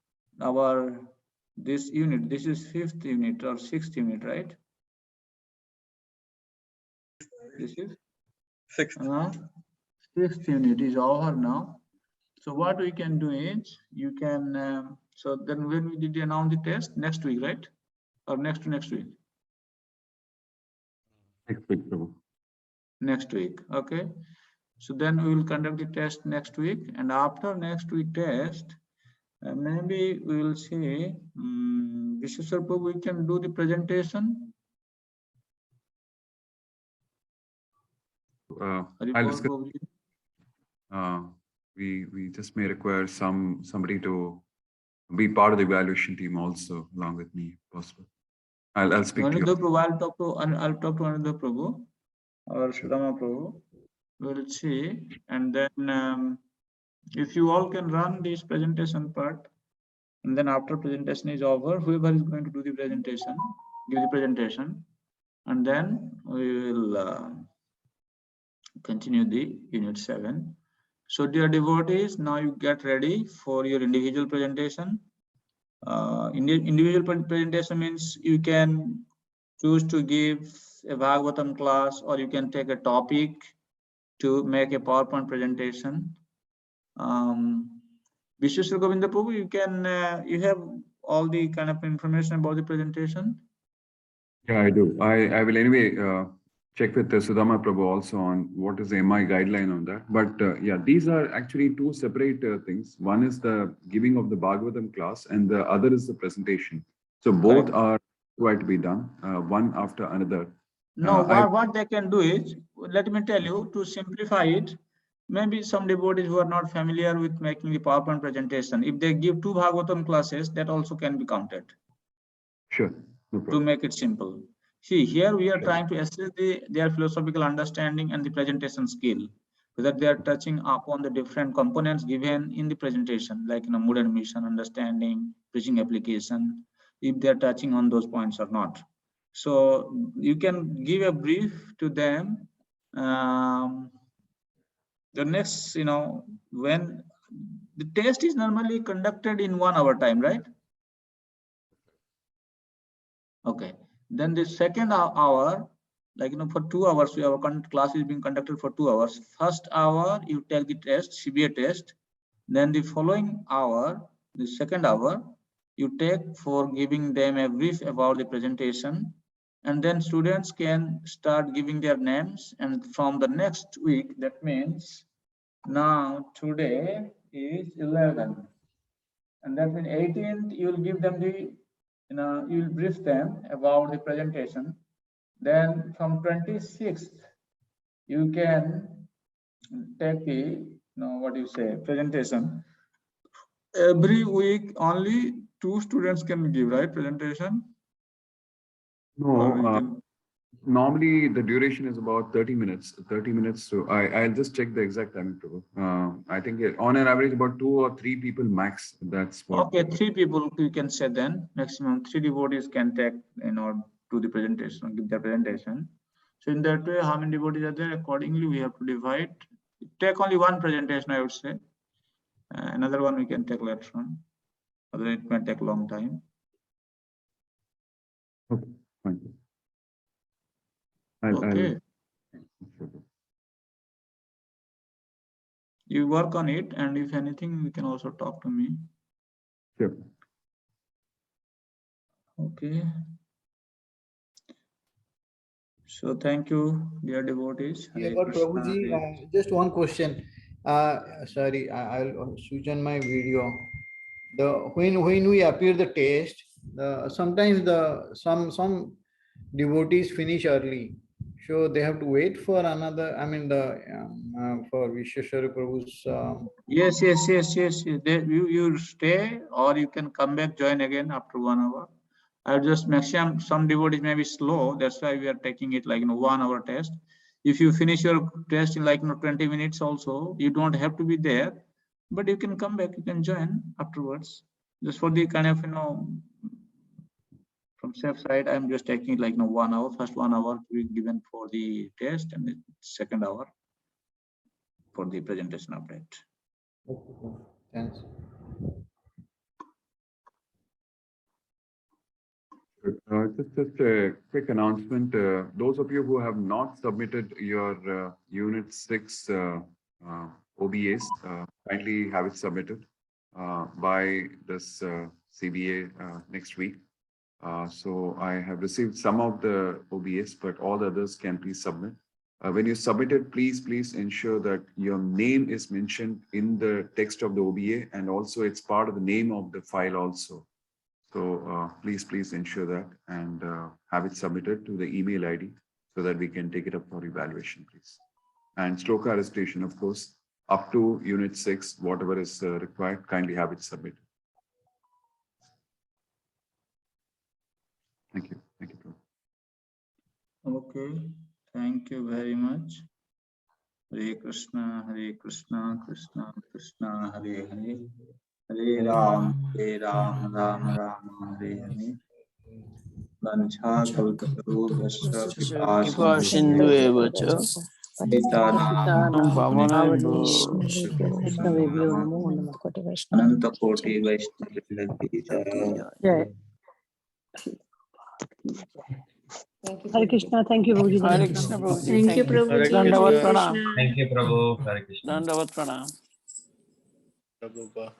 this unit, this is 5th unit or 6th unit, right? This is 6th. 6th unit is over now. So what we can do is, you can, so then when we did announce the test? Next week, right? Or next week? Next week, Prabhu. Next week, okay. So then we will conduct the test next week, and after next week test, maybe we will see, Vishweswar Prabhu, we can do the presentation. I'll discuss. We just may require somebody to be part of the evaluation team also, along with me, if possible. I'll speak to you. I'll talk to Ananda Prabhu or Sudama Prabhu. We'll see, and then if you all can run this presentation part, and then after presentation is over, whoever is going to do the presentation, give the presentation, and then we will continue the unit 7. So dear devotees, now you get ready for your individual presentation. Individual presentation means you can choose to give a Bhagavatam class, or you can take a topic to make a PowerPoint presentation. Vishweswar Govinda Prabhu, you can, you have all the kind of information about the presentation? Yeah, I do. I will anyway check with Sudama Prabhu also on what is the MI guideline on that. But yeah, these are actually two separate things. One is the giving of the Bhagavatam class, and the other is the presentation. So both are required to be done, one after another. No, what they can do is, let me tell you, to simplify it, maybe some devotees who are not familiar with making the PowerPoint presentation, if they give 2 Bhagavatam classes, that also can be counted. Sure. No problem. To make it simple. See, here we are trying to assess their philosophical understanding and the presentation skill, whether they are touching upon the different components given in the presentation, like mood and mission, understanding, preaching application, if they are touching on those points or not. So you can give a brief to them. The next, when the test is normally conducted in 1 hour time, right? Okay. Then the second hour, like for 2 hours, our class is being conducted for 2 hours. First hour, you take the test, severe test. Then the following hour, the second hour, you take for giving them a brief about the presentation. And then students can start giving their names. And from the next week, that means now today is 11. And that means 18th, you will give them the, you will brief them about the presentation. Then from 26th, you can take the, presentation. Every week, only 2 students can give, right, presentation? No, normally the duration is about 30 minutes. 30 minutes. So I'll just check the exact timing, Prabhu. I think on an average about 2 or 3 people max. That's what. Okay, 3 people you can say then. Maximum 3 devotees can take, do the presentation, give the presentation. So in that way, how many devotees are there? Accordingly, we have to divide. Take only 1 presentation, I would say. Another one we can take later on. Otherwise, it might take a long time. Okay, thank you. Okay. You work on it, and if anything, you can also talk to me. Sure. Okay. So thank you, dear devotees. Yeah, but Prabhuji, just one question. Sorry, I'll switch on my video. When we appear the test, sometimes some devotees finish early, so they have to wait for another. I mean, for Vishweshwara Prabhu's. Yes. You stay, or you can come back, join again after 1 hour. I just maximum, some devotees may be slow. That's why we are taking it like 1 hour test. If you finish your test in like 20 minutes also, you don't have to be there, but you can come back, you can join afterwards. Just for the kind of, from safe side, I'm just taking like 1 hour. First 1 hour to be given for the test, and the second hour for the presentation update. Thanks. Just a quick announcement. Those of you who have not submitted your Unit 6 OBAs, kindly have it submitted by this CBA next week. So I have received some of the OBAs, but all the others can please submit. When you submit it, please ensure that your name is mentioned in the text of the OBA, and also it's part of the name of the file also. So please ensure that, and have it submitted to the email ID so that we can take it up for evaluation, please. And sloka recitation, of course, up to Unit 6, whatever is required, kindly have it submitted. Thank you. Thank you, Prabhu. Okay, thank you very much. Hare Krishna, Krishna Krishna, Hare Hare. Hare Ram, Ram Ram, Hare Hare. Vancha kalpatarubhyasya kripa Sindhu eva cha Sitaram Pavanebhyo Vaishnavebhyo namo namo Koti Vaishnava. Ananta Koti Vaishnava. Jai. Hare Krishna, thank you, Prabhuji. Hare Krishna Prabhuji. Thank you, Prabhuji. Dandavat Hare pranam. Krishna. Thank you, Prabhu. Hare Krishna. Dandavat pranam. Prabhupada.